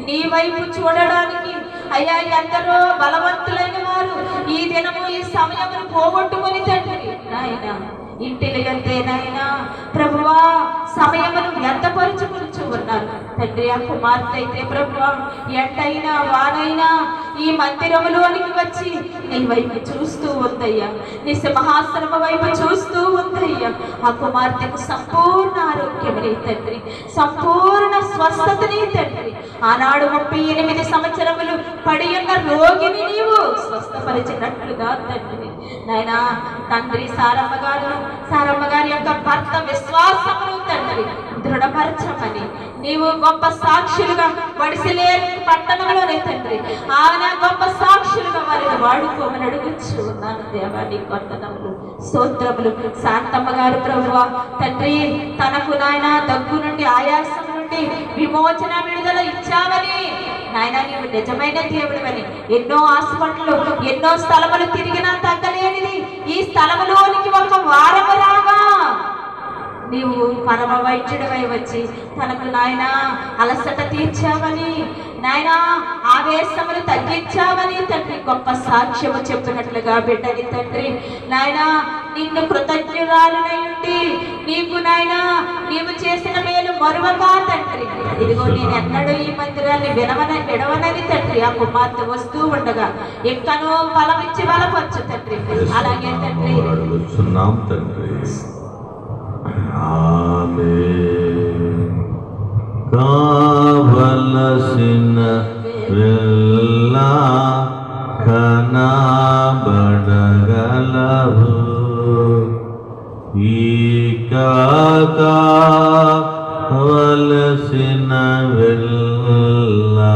నీ వైపు చూడడానికి అయ్యా ఎందరో బలవంతులైన వారు ఈ దినము ఈ సమయమును పోగొట్టుకొని తండ్రి నాయన ఇంటెలిగంతేనైనా ప్రభువా సమయమును వ్యర్థపరుచుకుంటూ ఉన్నారు తండ్రి. ఆ కుమార్తె అయితే ప్రభువా ఎండైనా వానైనా ఈ మందిరములోనికి వచ్చి నీ వైపు చూస్తూ ఉందయ్యా, నీ సింహాసనమ వైపు చూస్తూ ఉందయ్యా. ఆ కుమార్తెకు సంపూర్ణ ఆరోగ్యమని తండ్రి, సంపూర్ణ స్వస్థతని తండ్రి. ఆనాడు 38 సంవత్సరములు పడి ఉన్న రోగిని నీవు స్వస్థపరిచినట్లుగా తండ్రి నాయనా. తండ్రి సారమ్మ గారి యొక్క భర్త విశ్వాసమును తండ్రి దృఢపరచమని నీవు గొప్ప సాక్షులుగా వడిసిలేరు పట్టణంలోనే తండ్రి ఆయన గొప్ప సాక్షులుగా వారిని వాడుకోమని అడుగుచు ఉన్నాను దేవా. నీ వందనములు స్తోత్రములు. శాంతమ్మ గారు ప్రభువా తండ్రి తనకు నాయన దగ్గు నుండి ఆయాసం నుండి విమోచన విడుదల ఇచ్చావని నాయన నీవు నిజమైన దేవుడివని ఎన్నో హాస్పిటల్ ఎన్నో స్థలములు తిరిగినా తగ్గలేనిది ఈ స్థలములోనికి ఒక వారము రాగా నీవు పరమ వైద్యుడివై వచ్చి తనకు నాయన అలసట తీర్చావని నాయన ఆవేశములు తగ్గించావని తండ్రి గొప్ప సాక్ష్యము చెప్పినట్లుగా బిడ్డని తండ్రి నాయన నిన్ను కృతజ్ఞురాలునై ఉండి నీకు నాయన నీవు చేసిన మేలు మరువక తండ్రి ఇదిగో నేను ఎన్నడూ ఈ మందిరాన్ని విడవనని తండ్రి ఆ కుమార్తె వస్తూ ఉండగా ఎక్కనో బలమిచ్చి బలపరచు తండ్రి. అలాగే తండ్రి కావలసిన వెళ్ళా కనబడగలవు ఈ కావలసిన వెళ్ళా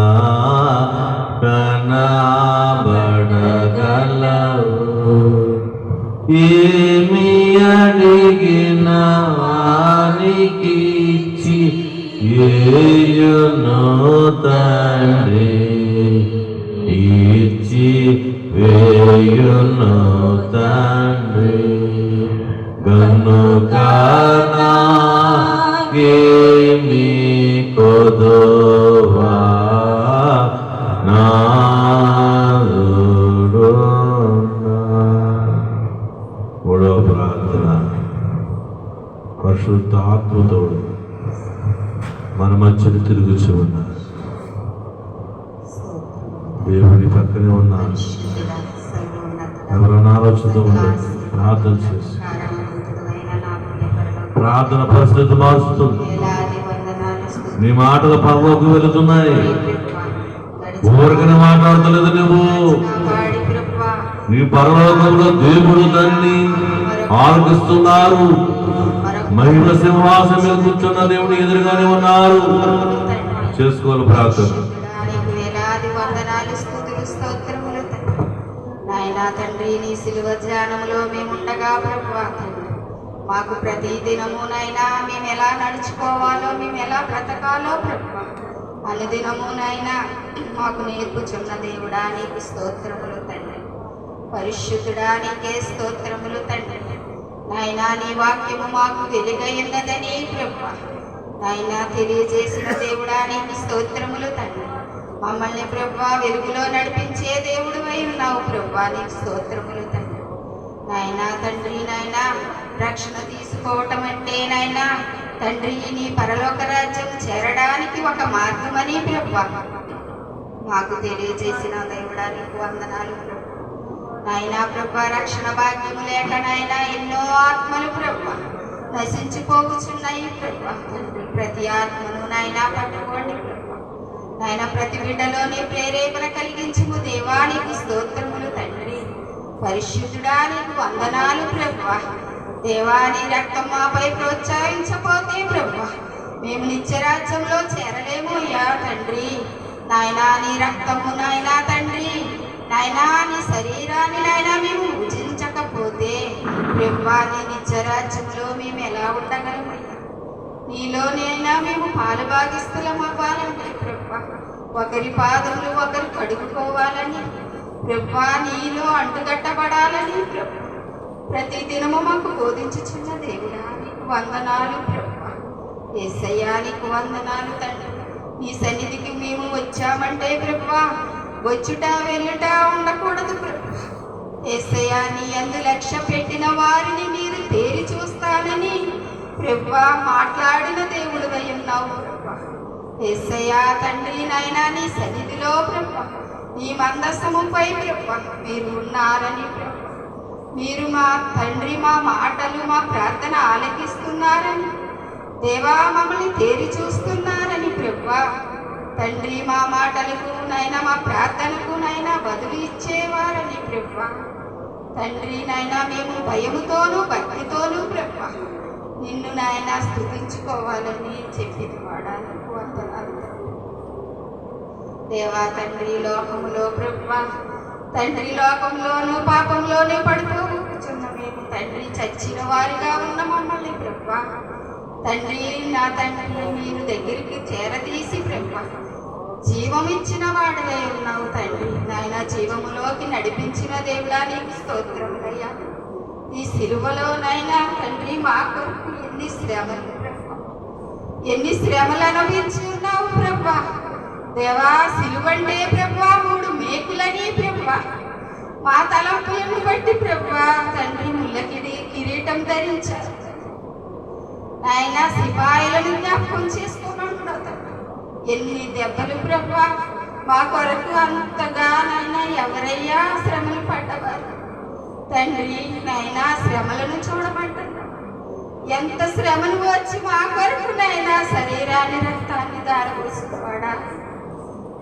కనబడగలవు ఏమి అడిగిన వానికి ఇచ్చి వేయును తండ్రి ఇచ్చి వేయును తండ్రి గనుక నాకేమి కొదవా మూడవ ప్రార్థన. పరిశుద్ధ ఆత్మతోడు మన మధ్యన తిరుగుచూ ఉన్నారు. దేవుడి పక్కనే ఉన్నారు. ఎవరైనా ఆలోచనతో ఉన్నారు. ప్రార్థన చేసి ప్రార్థన పరిస్థితి మారుస్తుంది. నీ మాటలు పరలోకి వెళుతున్నాయి. ఊరికనే మాట్లాడతలేదు నువ్వు. నీ పరలోకంలో దేవుడు దాన్ని ఆలోచిస్తున్నారు. మహిమ సింహాసనం మీద కూర్చున్న దేవుని ఎదురుగానే ఉన్నారు. చేసుకోవాలి ప్రార్థన. తండ్రి నీ సిలువ ధ్యానంలో మేముండగా ప్రభువా మాకు ప్రతి దినము నైనా మేము ఎలా నడుచుకోవాలో మేము ఎలా బ్రతకాలో ప్రభువా అనుదినము నైనా మాకు నేర్పుచున్న దేవుడా నీకు స్తోత్రములు తండ్రి. పరిశుద్ధుడా నీకే స్తోత్రములు తండ్రి. నాయనా నీ వాక్యము మాకు వెలుగైనదని ప్రభువా నాయనా తెలియజేసిన దేవుడా నీకు స్తోత్రములు తండ్రి. మమ్మల్ని ప్రభువా వెలుగులో నడిపించే దేవుడు అయి ఉన్నావు ప్రభువా నీకు స్తోత్రములు తండ్రి. నాయనా తండ్రి నాయనా రక్షణ తీసుకోవటం అంటే నాయనా తండ్రి నీ పరలోక రాజ్యం చేరడానికి ఒక మార్గమని ప్రభువా మాకు తెలియజేసిన దేవుడా నీకు వందనాలు ప్రభు. నాయనా ప్రభువా రక్షణ భాగ్యము లేక నాయనా ఎన్నో ఆత్మలు ప్రభువా నశించిపోవచ్చున్నాయి ప్రభువా తండ్రి. ప్రతి ఆత్మను నాయనా పట్టుకోండి ప్రభువా నాయన ప్రతి బిడ్డలోని ప్రేరేపణ కలిగించుము దేవా నీకు స్తోత్రములు తండ్రి. పరిశుద్ధుడా నీకు వందనాలు ప్రభువా. దేవా నీ రక్తం మాపై ప్రోత్సహించపోతే ప్రభువా మేము నిత్యరాజ్యంలో చేరలేము యా తండ్రి. నాయనా నీ రక్తము నాయనా తండ్రి నాయనా నీ శరీరాన్ని నాయనా మేము భుజించకపోతే ప్రభువా నీ నిత్యరాజ్యంలో మేము ఎలా ఉండగలమయ్యా? నీలోనైనా మేము పాలు భాగిస్తులం అవ్వాలంటే ప్రభువా ఒకరి పాదములు ఒకరు కడుక్కోవాలని ప్రభువా నీలో అంటుగట్టబడాలని ప్రభువా ప్రతి దినము మాకు బోధించుచున్న దేవుడా నీకు వందనాలు ప్రభువా. యేసయ్యా నీకు వందనాలు తండ్రి. నీ సన్నిధికి మేము ఇచ్చామంటే ప్రభువా వచ్చుట వెళ్ళుట ఉండకూడదు ప్రభువా. యేసయ్యా నీ యందు లక్ష్య పెట్టిన వారిని మీరు తేరి చూస్తానని ప్రభువా మాట్లాడిన దేవుడివై ఉన్నావు ప్రభువా. యేసయ్యా తండ్రి నాయనా నీ సన్నిధిలో ప్రభువా నీ మందసముపై ప్రభువా మీరు ఉన్నారని ప్రభువా, మీరు మా తండ్రి మా మాటలు మా ప్రార్థన ఆలకిస్తున్నారని దేవా మమ్మల్ని తేరి చూస్తున్నారని ప్రభువా తండ్రి మా మాటలకు నైనా మా ప్రార్థనకు నైనా బదులు ఇచ్చేవారని ప్రభువా తండ్రి నైనా మేము భయముతోనూ భక్తితోనూ ప్రభువా నిన్ను నాయన స్తుతించుకోవాలని చెప్పింది వాడానికి వందనాలు దేవా తండ్రి లోకములో ప్రభువా తండ్రి లోకంలోనూ పాపంలోనే పడుతూ కూర్చున్న మేము తండ్రి చచ్చిన వారిగా ఉన్న మమ్మల్ని ప్రభువా తండ్రి నా తండ్రి మీరు దగ్గరికి చేరదీసి ప్రభువా జీవమిచ్చిన వాడివై ఉన్నావు తండ్రి నాయన జీవములోకి నడిపించిన దేవుడా నీకు స్తోత్రములయ్యా. ఈ సిలువలో నాయన తండ్రి మా కొరకు ఎన్ని శ్రమలు ప్రభువా ఎన్ని శ్రమలు అనుభవించి ఉన్నావు ప్రభువా దేవా. సిలువంటే ప్రభువా 3 మేకులని ప్రభువా మా తలంపులను బట్టి ప్రభువా తండ్రి ముళ్ళకిడి కిరీటం ధరించారు నాయన సిపాయిలను జ్ఞాపకం చేసుకోమంటున్నావు తండ్రి. ఎన్ని దెబ్బలు ప్రభువా మా కొరకు అంతగా నాయన ఎవరయ్యా శ్రమలు పడ్డవారు తండ్రి నాయన శ్రమలను చూడమంటున్నావు. ఎంత శ్రమలు వచ్చి మా కొరకు నాయన శరీరాన్ని రక్తాన్ని దారపోసుకువాడా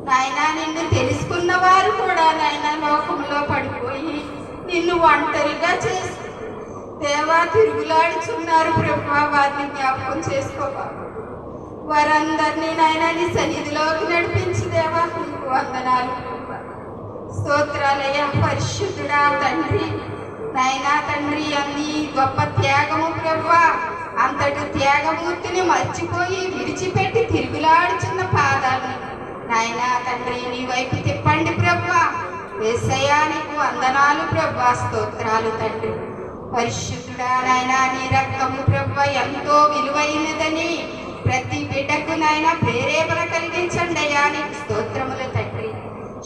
నాయన నిన్ను తెలుసుకున్న వారు కూడా నాయన లోకంలో పడిపోయి నిన్ను ఒంటరిగా చేసి దేవా తిరుగులాడుచున్నారు ప్రభువా వారిని జ్ఞాపకం చేసుకోవాలి. వారందరినీ నాయన నీ సన్నిధిలోకి నడిపించి దేవా నీకు వందనాలు ప్రభువా స్తోత్రాలయ్యా. పరిశుద్ధుడా తండ్రి నాయనా తండ్రి అన్ని గొప్ప త్యాగము ప్రభువా అంతటి త్యాగమూర్తిని మర్చిపోయి విడిచిపెట్టి తిరుగులాడుచున్న పాదాలను నాయనా తండ్రి నీ వైపు తిప్పండి ప్రభువా. యేసయ్యా నీకు వందనాలు ప్రభువా స్తోత్రాలు తండ్రి. పరిశుద్ధుడా నాయనా నీ రక్తము ప్రభువా ఎంతో విలువైనదని ప్రతి బిడ్డకు నాయన ప్రేరేపణ కలిగించండి అయ్యా నీకు స్తోత్రములు తండ్రి.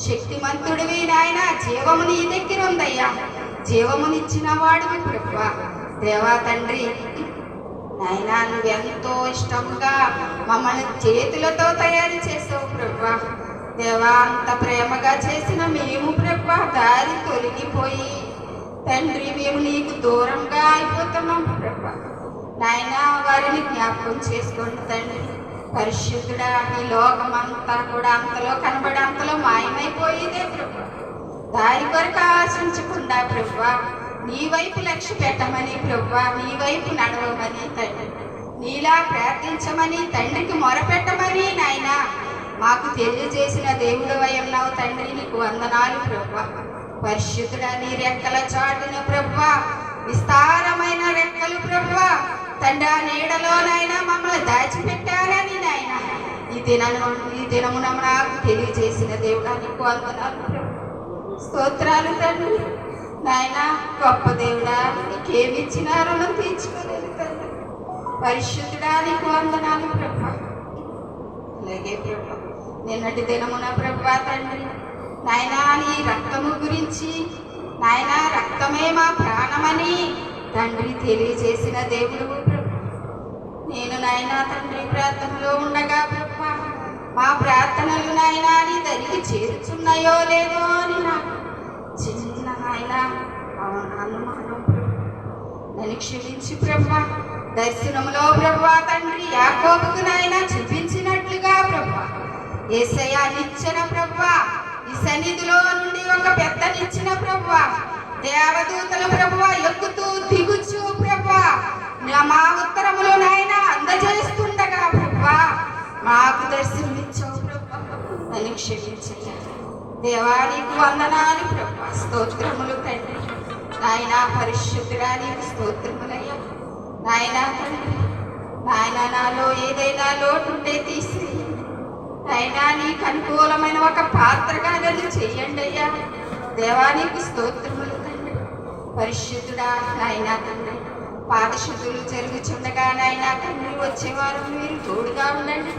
శక్తిమంతుడివి నాయన జీవము నీ దగ్గర ఉందయ్యా జీవమునిచ్చిన వాడివి ప్రభువా దేవా తండ్రి నాయనా నువ్వెంతో ఇష్టంగా మమ్మల్ని చేతులతో తయారు చేసావు ప్రభువా దేవా. అంత ప్రేమగా చేసిన మేము ప్రభువా దారి తొలగిపోయి తండ్రి మేము నీకు దూరంగా అయిపోతున్నాం ప్రభువా నాయన వారిని జ్ఞాపకం చేసుకోండి తండ్రి. పరిశుద్ధుడా ఈ లోకమంతా కూడా అంతలో కనబడి అంతలో మాయమైపోయేదే ప్రభువా. దారి కొరకు ఆశించకుండా ప్రభువా నీ వైపు లక్ష్య పెట్టమని ప్రభువా నీ వైపు నడవమని తండ్రి నీలా ప్రార్థించమని తండ్రికి మొరపెట్టమని నాయన మాకు తెలియజేసిన దేవుడు ఉన్నావు తండ్రి నీకు వందనాలు ప్రభువా. పరిశుద్ధుడా నీ రెక్కల చాటున ప్రభువా విస్తారమైన రెక్కలు ప్రభువా తండ్రి ఆ నీడలోనైనా మమ్మల్ని దాచిపెట్టారని నాయన ఈ దినమున నాకు తెలియజేసిన దేవుడా నీకు వందనాలు ప్రభువా స్తోత్రాలు తండ్రి నాయన. గొప్ప దేవుడా నీకేమిచ్చినా రుణం తీర్చుకోలేదు తండ్రి. పరిశుద్ధుడా నీకు వందనాలు ప్రభువా. అలాగే ప్రభువా నిన్నటి దినమున ప్రభువా తండ్రి నాయనా నీ రక్తము గురించి నాయన రక్తమే మా ప్రాణమని తండ్రి తెలియజేసిన దేవుడు ప్రభు. నేను నాయనా తండ్రి ప్రార్థనలో ఉండగా ప్రభువా మా ప్రార్థనలు నాయనా నీ దరికి చేరుచున్నాయో లేదో అని నాకు చిన్న నాయన అనుమానం నన్ను క్షమించి ప్రభువా. దర్శనంలో ప్రభువా తండ్రి యాకోబుకు నాయన చూపించినట్లుగా ప్రభువా యేసయ్యా నిచ్చెన ప్రభువా ఈ సన్నిధిలో నుండి ఒక పెద్ద నిచ్చెన ప్రభువా దేవదూతలు ప్రభువా ఎక్కుతూ దిగుచు ప్రభువా మా ఉత్తరములో నాయన అందజేస్తుండగా ప్రభువా మాకు దర్శనమిచ్చావు ప్రభువా నన్ను క్షమించయ్యా దేవా నీకు వందనాలు ప్రభువా స్తోత్రములు తండ్రి నాయన. పరిశుద్ధుడా నీకు స్తోత్రములయ్యా నాయన తండ్రి నాయన నాలో ఏదైనా లోటుంటే తీసి నాయనా నీకు అనుకూలమైన ఒక పాత్రగా నన్ను చెయ్యండి అయ్యా దేవా నీకు స్తోత్రములు తండ్రి. పరిశుద్ధుడా నాయనా తండ్రి పాదశుద్ధులు జరుగుచుండగా నాయనా తండ్రి వచ్చేవారు మీరు తోడుగా ఉండండి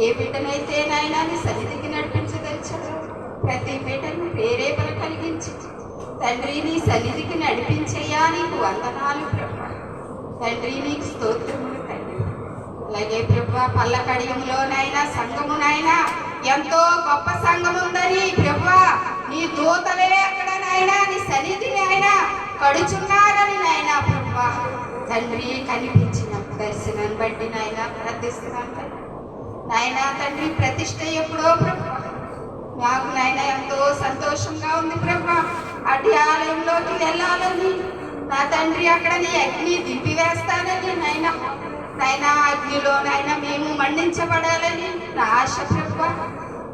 ఏ బిడ్డనైతే నాయన నీ సన్నిధికి నడిపించదలిచాడో ప్రతి బిడ్డను ప్రేరేపణ కలిగించి తండ్రి నీ సన్నిధికి నడిపించయ్యా నీకు వందనాలు ప్రభా. తండ్రి నీకు స్తోత్రములు తండ్రి. అలాగే ప్రభా పల్ల కడియంలోనైనా సంఘమునైనా ఎంతో గొప్ప సంఘం ఉందని ప్రభా నీ దూతలే అక్కడనైనా నీ సన్నిధిని అయినా కడుచున్నారని నాయనా ప్రభా తండ్రి కనిపించిన దర్శనాన్ని బట్టి నాయన ప్రార్థిస్తున్నాను నాయనా తండ్రి. ప్రతిష్ట ఎప్పుడో ప్రభా నాకు నాయన ఎంతో సంతోషంగా ఉంది ప్రభా. అటు ఆలయంలోకి వెళ్ళాలని నా తండ్రి అక్కడ నీ అగ్ని దింపివేస్తానని నాయన నాయన అగ్నిలో నాయన మేము మండించబడాలని నా ఆశ ప్రభా.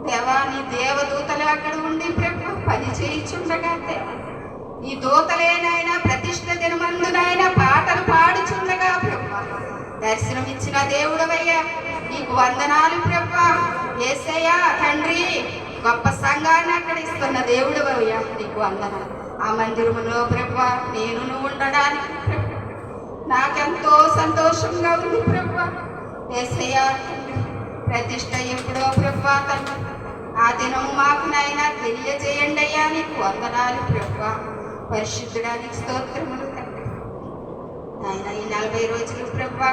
దేవా నీ దేవదూతలు అక్కడ ఉండి ప్రభా పని చేయించుండగా ఈ దూతలేనైనా ప్రతిష్ట దినమందునైనా పాటలు పాడుచుండగా ప్రభా దర్శనమిచ్చిన దేవుడవయ్యా నీకు వందనాలు ప్రభా. యేసయ్యా తండ్రి గొప్ప సంఘాన్ని అక్కడ ఇస్తున్న దేవుడవయ్యా నీకు వందనాలు. ఆ మందిరములో ప్రభా నేను ఉండడానికి ప్రభా నాకెంతో సంతోషంగా ఉంది ప్రభా. యేసయ్యా ప్రతిష్ట ఎప్పుడో ప్రభా తండ్రి ఆ దినం మాకు నాయన తెలియజేయండి అయ్యా నీకు వందనాలు ప్రభా. పరిశుద్ధుడానికి స్తోత్రములు తండ్రి. నాయన ఈ 40 రోజులు ప్రభా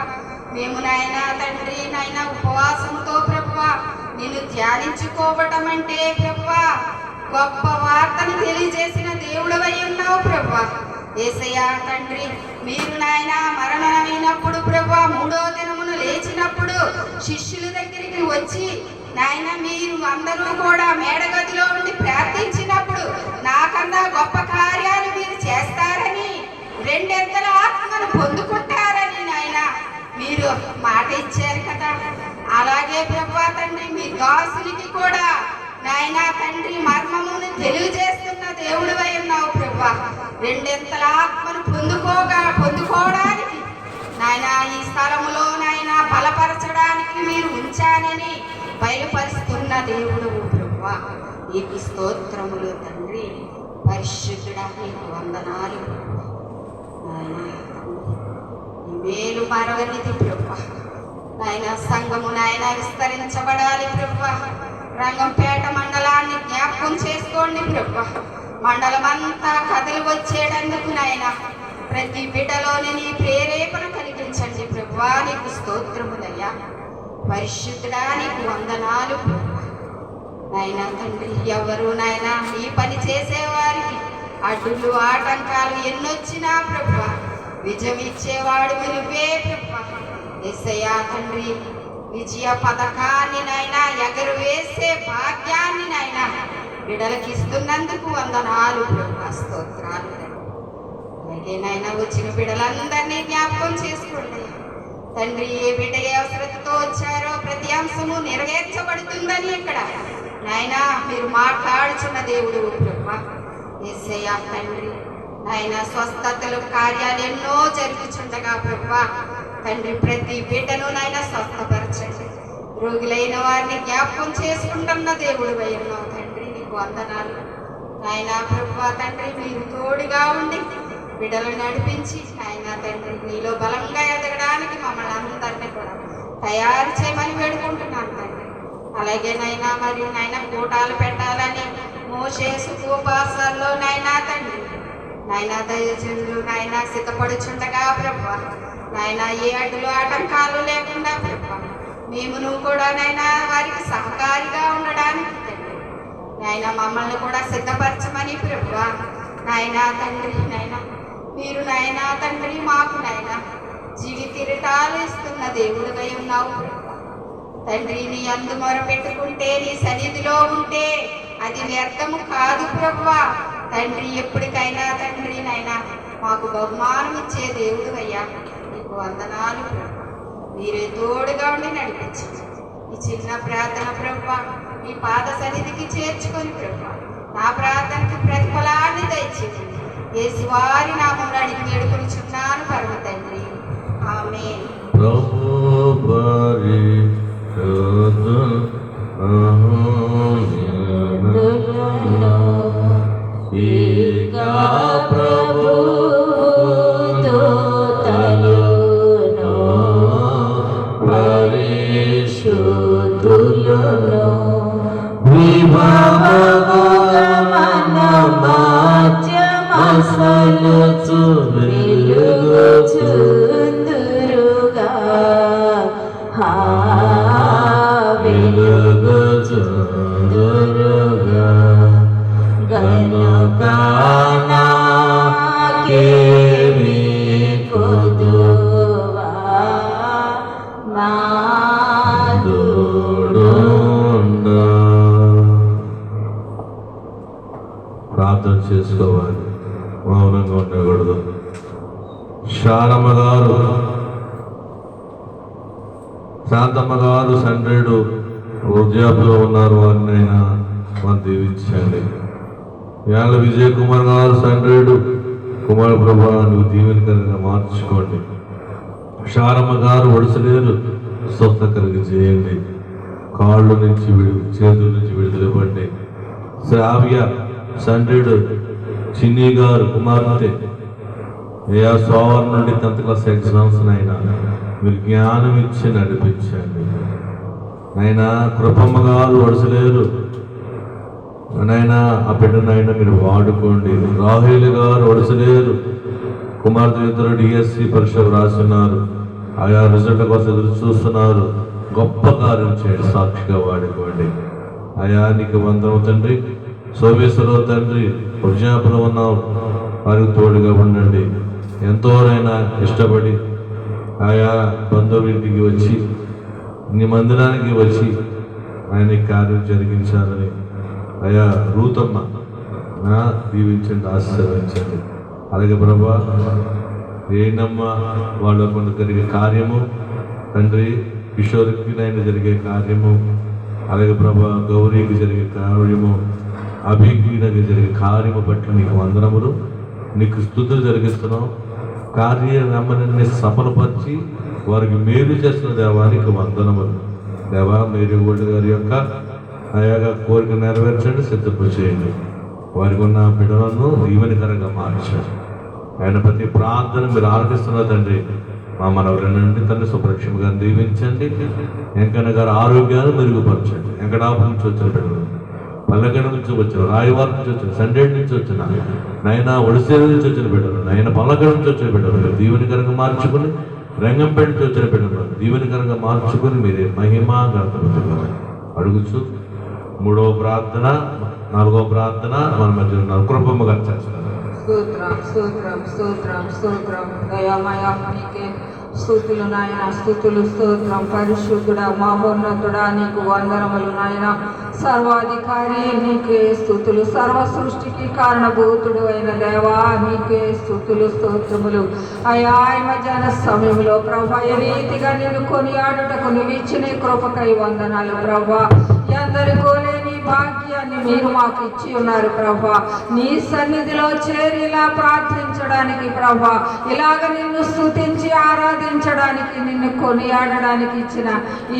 మేము నాయన తండ్రి నాయన ఉపవాసంతో ప్రభా నిన్ను ధ్యానించుకోవటం అంటే ప్రభా గొప్ప వార్తను తెలియజేసిన దేవుడవై ఉన్నావు ప్రభా. యేసయ్యా తండ్రి మీరు నాయన మరణమైనప్పుడు ప్రభా 3వ దినమున లేచినప్పుడు శిష్యుల దగ్గరికి వచ్చి నాయన మీరు అందరూ కూడా మేడగదిలో ఉండి ప్రార్థించినప్పుడు నాకన్నా గొప్ప కార్యాలు మీరు చేస్తారని 2 ఆత్మను పొందుకుంటారని నాయన మీరు మాట ఇచ్చారు కదా. అలాగే ప్రభా తండ్రి మీ దాసునికి కూడా నాయన తండ్రి మర్మమును తెలియజేస్తున్న దేవుడివై ఉన్నావు ప్రభా. 2 ఆత్మను పొందుకోవడానికి నాయన ఈ స్థలములో నాయన బలపరచడానికి మీరు ఉంచానని బయలుపరుస్తున్న దేవుడు ప్రభా నీకు స్తోత్రములు తండ్రి. పరిశుద్ధుడా నీకు వందనాలు నాయన. మేలు మరవనిది ప్రభా నాయన. సంఘము నాయన విస్తరించబడాలి ప్రభా. రంగంపేట మండలాన్ని జ్ఞాపకం చేసుకోండి ప్రభా. మండలమంతా కథలు వచ్చేటందుకు నాయన ప్రతి బిడ్డలోని నీ ప్రేరేపణ కలిగించండి ప్రభా నీకు స్తోత్రములయ్యా. పరిశుద్ధుడా నీకు వందనాలు ప్రభా. నాయన తండ్రి ఎవరు నాయన ఈ పని చేసేవారికి అడ్డులు ఆటంకాలు ఎన్నొచ్చినా ప్రభా విజయం ఇచ్చేవాడు నువ్వే ప్రభా. యేసయ్యా తండ్రి విజయ పథకాన్ని నాయన ఎగరు వేసే భాగ్యాన్ని నాయన బిడ్డలకి ఇస్తున్నందుకు వందనాలు ప్రభా స్తోత్రాలు. అలాగే నాయన వచ్చిన బిడ్డలందరినీ జ్ఞాపకం చేసుకోండి తండ్రి. ఏ బిడ్డ ఏ అవసరతతో వచ్చారో ప్రతి అంశము నెరవేర్చబడుతుందని ఇక్కడ నాయన మీరు మాట్లాడుచున్న దేవుడు ప్రభా. యేసయ్యా తండ్రి నాయన స్వస్థతలు కార్యాలు ఎన్నో జరుగుచుండగా ప్రభా తండ్రి ప్రతి బిడ్డను నాయన స్వస్థపరచండి. రోగులైన వారిని జ్ఞాపకం చేసుకుంటున్న దేవుడు ఉన్నావు తండ్రి నీకు వందనాలు నాయన ప్రభా తండ్రి. మీరు తోడుగా ఉండి బిడ్డలను నడిపించి నాయన తండ్రి నీలో బలంగా ఎదగడానికి మమ్మల్ని అందరినీ కూడా తయారు చేయమని వేడుకుంటున్నాను తండ్రి. అలాగే నైనా మరి నాయన కూటాలు పెట్టాలని మోషే ఉపవాసాల్లో నాయనా తండ్రి నాయన దయచేతులు నాయన సిద్ధపడుచుండగా ప్రభా నాయన ఏ అడ్డులు ఆటంకాలు లేకుండా ప్రభా మేము కూడా నాయన వారికి సహకారిగా ఉండడానికి తండ్రి నాయన మమ్మల్ని కూడా సిద్ధపరచమని ప్రభా నాయన తండ్రి నాయన మీరు నాయన తండ్రి మాకు నాయన జీవితాలు ఇస్తున్న దేవుడుగా ఉన్నావు తండ్రి. నీ అందు మొర పెట్టుకుంటే నీ సన్నిధిలో ఉంటే అది వ్యర్థము కాదు ప్రభువా తండ్రి. ఎప్పటికైనా తండ్రి నాయనా మాకు బహుమానం ఇచ్చే దేవుడు అయ్యా నీకు వందనాలు ప్రభు. మీరే తోడుగా ఉండి నడిపించండి. ఈ చిన్న ప్రార్థన ప్రభువా నీ పాద సన్నిధికి చేర్చుకొని ప్రభువా నా ప్రార్థనకి ప్రతిఫలాన్ని దయచేయండి. యేసు వారి నామమున అడిగి వేడుకొనుచున్నాను పరమ తండ్రి ఆమేన్. పరిశుద్ధుడా జరగ గనుకానాకేమి కొదువా నాదుడుండా. ప్రార్థన చేసుకోవాలి, మౌనంగా ఉండకూడదు. శారమ్మ గారు, శాంతమ్మ గారు సండ్రేడు వృద్ధాప్యంలో ఉన్నారు, వారిని అయినా మనం దీవించండి. యాళ్ళ విజయ్ కుమార్ గారు సండ్రేడు కుమార్ ప్రభా నువ్వు దీవెనకరంగా మార్చుకోండి. శారమ్మ గారు ఒడిసలేరు స్వస్థ కలిగి చేయండి. కాళ్ళు నుంచి చేతుల నుంచి విడుదలవ్వండి. శ్రావ్య సండ్రేడు చిన్ని గారు కుమార్తె ఏ సోమవారం నుండి 10th క్లాస్ ఎగ్జామ్స్ అయినా మీరు జ్ఞానం ఇచ్చి నడిపించండి. అయినా కృపమ్మ గారు వడసలేరు, నైనా ఆ బిడ్డనైనా మీరు వాడుకోండి. రాహేల్ గారు వడసలేరు కుమార్తె ఇద్దరు డిఎస్సి పరీక్ష రాస్తున్నారు, ఆయా రిజల్ట్ కోసం ఎదురు చూస్తున్నారు. గొప్ప కార్యం చేయండి, సాక్షిగా వాడుకోండి. అయా నీకు వందనం తండ్రి. సోమేశ్వరరావు తండ్రి వృద్ధాప్యంలో ఉన్నావు, వారికి తోడుగా ఉండండి. ఎంతోనైనా ఇష్టపడి ఆయా బంధువులింటికి వచ్చి నీ మందిరానికి వచ్చి ఆయన కార్యం జరిగించాలని అయా రూతమ్మ దీవించండి, ఆశీర్వదించండి. అలాగే ప్రభా ఏనమ్మ వాళ్ళ కొంత జరిగే కార్యము తండ్రి, కిషోర్కి నైనా జరిగే కార్యము, అలాగే ప్రభా గౌరీకి జరిగే కార్యము, అభికి జరిగే కార్యము బట్టి నీకు వందనములు, నీకు స్తుతులు జరిగిస్తున్నాం. కార్యక్రమాన్ని సఫలపరిచి వారికి మేలు చేస్తున్న దేవానికి వందనములు. దేవా మేరీ గోల్డ్ గారి యొక్క ఆయా కోరిక నెరవేర్చండి, సిద్ధపరిచేయండి. వారికి ఉన్న బిడ్డలను దీవెనకరంగా మార్చండి. ఆయన ప్రతి ప్రార్థన మీరు ఆలకిస్తున్నారు తండ్రి. మా మనవరి నుండి తండ్రి సుప్రక్షముగా దీవించండి. వెంకన్న గారి ఆరోగ్యాన్ని మెరుగుపరచండి. వెంకటాపురం నుంచి వచ్చిన బిడ్డలు, పల్లెగడ నుంచి వచ్చిన, రాయవారి నుంచి వచ్చిన, సండేడ్ నుంచి వచ్చిన, నైనా ఒడిసేరు నుంచి వచ్చిన బిడ్డలు, నైనా పల్లెగడ నుంచి వచ్చిన బిడ్డలు దీవెనకరంగా మార్చుకుని, రంగంపేట నుంచి వచ్చిన బిడ్డలు దీవెనకరంగా మార్చుకుని మీరే మహిమా గణపతులు అడుగుచు 3వ ప్రార్థన 4వ ప్రార్థన మన మధ్య కృపమ్మ గారు చేస్తారు. స్తోత్రం స్తోత్రం స్తోత్రం స్తోత్రం దయామయ నీకే స్తుతులు నాయన, స్తుతులు స్తోత్రం. పరిశుద్ధుడా మహోన్నతుడా నీకు వందనములు నాయన. సర్వాధికారి నీకే స్తుతులు. సర్వ సృష్టికి కారణభూతుడు అయిన దేవా నీకే స్తుతులు స్తోత్రములు. అయా ఈ మధ్యాహ్న సమయంలో ప్రభా ఏ రీతిగా నిన్ను కొనియాడుటకు నువ్వు ఇచ్చిన కృపకై వందనాలు ప్రభా. ఎందరికో లేని భాగ్యాన్ని మీరు మాకు ఇచ్చి ఉన్నారు ప్రభా. నీ సన్నిధిలో చేరి ఇలా ప్రార్థించడానికి ప్రభా, ఇలాగ నిన్ను స్తుతించి ఆరాధించడానికి, నిన్ను కొనియాడడానికి ఇచ్చిన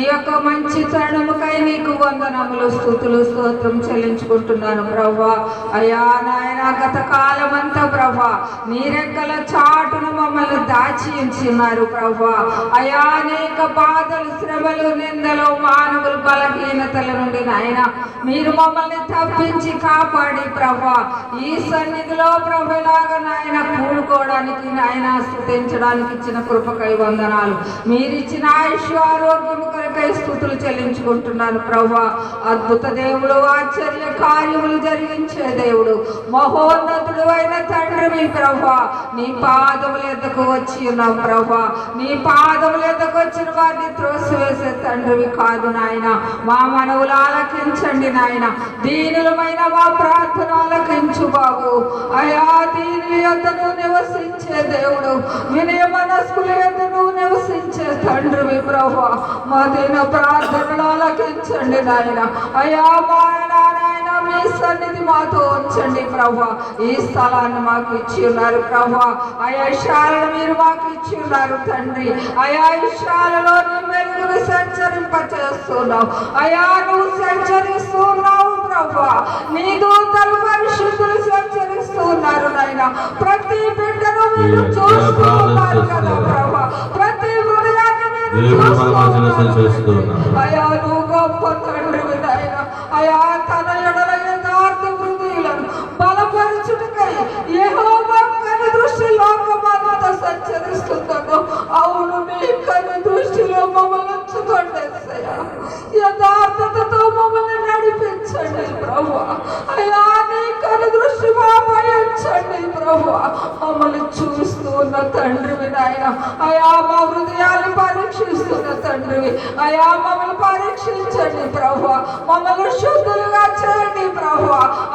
ఈ యొక్క మంచి తరుణముకై నీకు వందనములు, స్తుతులు స్తోత్రం చెల్లించుకుంటున్నాను ప్రభా. అయా నాయన గత కాలమంతా ప్రభా నీ రెక్కల చాటును మమ్మల్ని దాచి ఉంచున్నారు ప్రభా. అయా అనేక బాధలు, శ్రమలు, నిందలు, మానవులు బలహీనతల నుండి నాయన మీరు మమ్మల్ని తప్పించి కాపాడి ప్రభా ఈ సన్నిధిలో ప్రభులాగా నాయన కూడుకోవడానికి, నాయన స్తుతించడానికి ఇచ్చిన కృపకై వందనాలు. మీరిచ్చిన ఆయుష్ ఆరోగ్యము కొరకై స్తుతులు చెల్లించుకుంటున్నాను ప్రభా. అద్భుత దేవుడు, ఆశ్చర్య కార్యములు జరిగించే దేవుడు, మహోన్నతుడు అయిన తండ్రి మీ ప్రభా. నీ పాదముల ఎద్దకు వచ్చి ఉన్నాం ప్రభా. నీ పాదముల ఎద్దకు వచ్చిన వారిని త్రోసివేసే తండ్రివి కాదు నాయన. మా మనవులు ఆలకించండి నాయన. దీనులమైన మా ప్రార్థన ఆలకించు బాబు. అయా దీనుల యొద్దను నివసించే దేవుడు, వినయ మనస్కుల యొద్దను నివసించే తండ్రివి ప్రభా. మా దీన ప్రార్థనలు ఆలకించండి నాయన. అయా మా నాయన మీ సన్నిధి మాతో ఉంచండి ప్రభా. ఈ స్థలాన్ని మాకు ఇచ్చి ఉన్నారు ప్రభా. అయా శాలను మీరు మాకు ఇచ్చి ఉన్నారు తండ్రి. అయా ఈ శాలలో నీ వెలుగును సంచరింపచేస్తున్నావు. అయా నువ్వు సంచరిస్తున్నావు ప్రభా. నీ దూతలు పరిశుద్ధులు సంచరిస్తున్నారు నాయన. ప్రతి బిడ్డను మీరు చూస్తున్నారు కదా ప్రభా. ప్రతి హృదయాన్ని మీరు చూస్తున్నారు. అయా నువ్వు గొప్ప తండ్రివి నాయన. అయా తన ఎడలైన యథార్థ హృదయులను బలపరచుటకై యెహోవా కని దృష్టి లోకమంతా సంచరిస్తుందో. అవును, మీ కని దృష్టిలో మమ్మల్ని ఉంచుకోండి యథార్థత అయా మమ్మల్ని పరీక్షించండి ప్రభు, మమ్మల్ని శుద్ధులుగా చేయండి ప్రభు.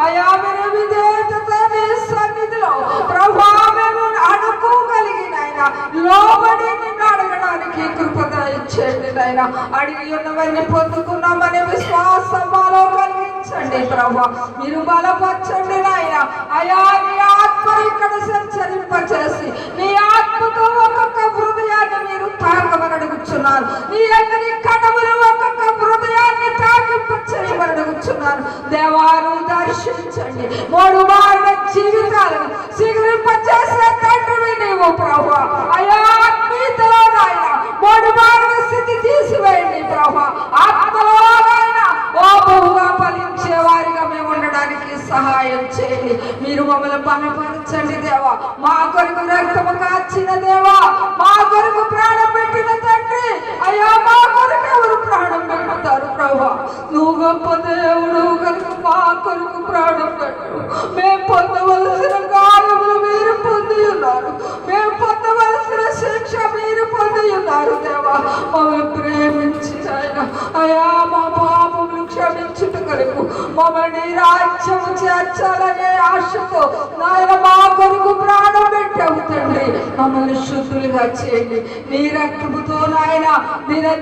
అయా మీరు విధేయత నీ సన్నిధిలో ప్రభు మేము అనుకోగలిగిన ఆయన లోబడి నిన్ను అడగడానికి కృపద ఇచ్చేయండి నాయన. అడిగి ఉన్నవన్నీ పొందుకున్నామనే విశ్వాసం మాలో కలిగించండి ప్రభు. మీరు బలపరచండి నాయన. అయా నీ ఆత్మను ఇక్కడ సంచరింపచేసి నీ ఆత్మతో ఒక్కొక్క హృదయాన్ని మీరు తాకమని అడుగుచున్నారు. నీ అందరి కడములు ఒక్కొక్క హృదయాన్ని తాకింపచేయమని అడుగుచున్నారు. దేవాను దర్శించండి. మూడు మారిన జీవితాలను సిగురింపచేసే తండ్రివి నీవు ప్రభు. అయా ఆత్మీయతలో నాయన మూడు మారిన స్థితి తీసివేయండి ప్రభు. ఆత్మలో నాయన ఓ బహుగా ఫలించే వారిగా మేము ఉండడానికి సహాయం చేయండి. మీరు మమ్మల్ని బలపరచండి దేవా. మా కొరకు రక్తము కాచిన దేవా, మా కొరకు ప్రాణం పెట్టిన తండ్రి, అయ్యా మా కొరకు ఎవరు ప్రాణం పెట్టుతారు ప్రభు? నువ్వు గొప్ప దేవుడు కనుక మా కొరకు ప్రాణం పెట్టు. మేము పొందవలసిన గాయములు మీరు పొంది ఉన్నారు, మేము పొందవలసిన శిక్ష మీరు పొంది ఉన్నారు దేవా. మమ్మల్ని ప్రేమించి ఆయన అయా మా పాపములు క్షమించుట కొరకు మమ్మల్ని రాజ్యము చేర్చాలనే ఆశతో నాయన మా కొరకు ప్రాణం పెట్టావు తండ్రి. మమ్మల్ని శుద్ధులుగా చేయండి. నీ రక్తముతో నాయన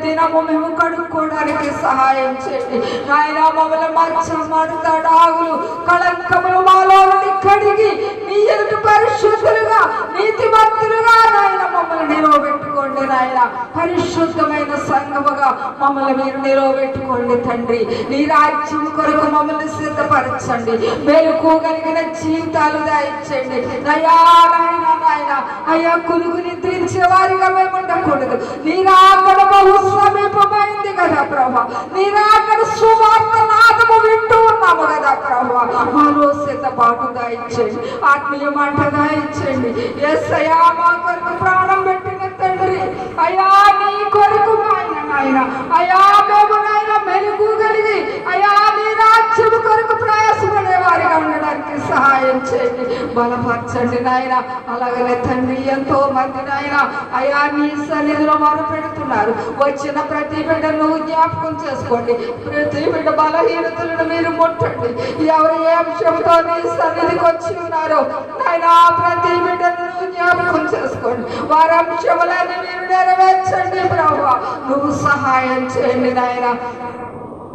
దినము మేము కడుక్కోవడానికి సహాయం చేయండి నాయన. మమ్మల్ని మచ్చ మడత డాగులు కళంకములు మాలో కడిగి నీ ఎదుటి పరిశుద్ధులుగా నీతిమంతులుగా నాయన మమ్మల్ని నిలవబెట్టుకోండి నాయన. పరిశుద్ధమైన సంఘముగా మమ్మల్ని మీరు నిలవబెట్టుకోండి తండ్రి. నీ రాజ్యం కొరకు మమ్మల్ని సిద్ధపరచండి. మేలుకోగలిగిన జీవితాలు దయచేయండి నయా నాయన. నాయన అయ్యా కొనుగు నిద్రించే వారిగా మేము ఉండకూడదు. నీ రాకడ బహు సమీపమైంది కదా ప్రభా. నీ రాకడ సువార్త నాదము వింటూ ఉన్నాము కదా ప్రభా. మాలో సిద్ధపాటు దయచేయండి, ఆత్మీయ మంట దయచేయండి. యేసయ్యా మా కొరకు ప్రాణం పెట్టిన తండ్రి, అయ్యా నీ కొరకు నాయన అయ్యా మేము నాయన మెలుగుగలిగి అయ్యా నీ రాజ్యము కొరకు ప్రయాసపడే వారిగా ఉండడానికి సహాయం చేయండి, బలపరచండి నాయన. అలాగనే తండ్రి ఎంతో మంది నాయన అయ్యా నీ సన్నిధిలో మొదలు పెడుతున్నారు. వచ్చిన ప్రతి బిడ్డను జ్ఞాపకం చేసుకోండి. ప్రతి బిడ్డ బలహీనతలను మీరు ముట్టండి. ఎవరు ఏ అంశంతో నీ సన్నిధికి వచ్చి ఉన్నారో నాయన ప్రతి బిడ్డను జ్ఞాపకం చేసుకోండి. వారి అంశములని మీరు నెరవేర్చండి ప్రభువా. నువ్వు సహాయం చేయండి నాయన.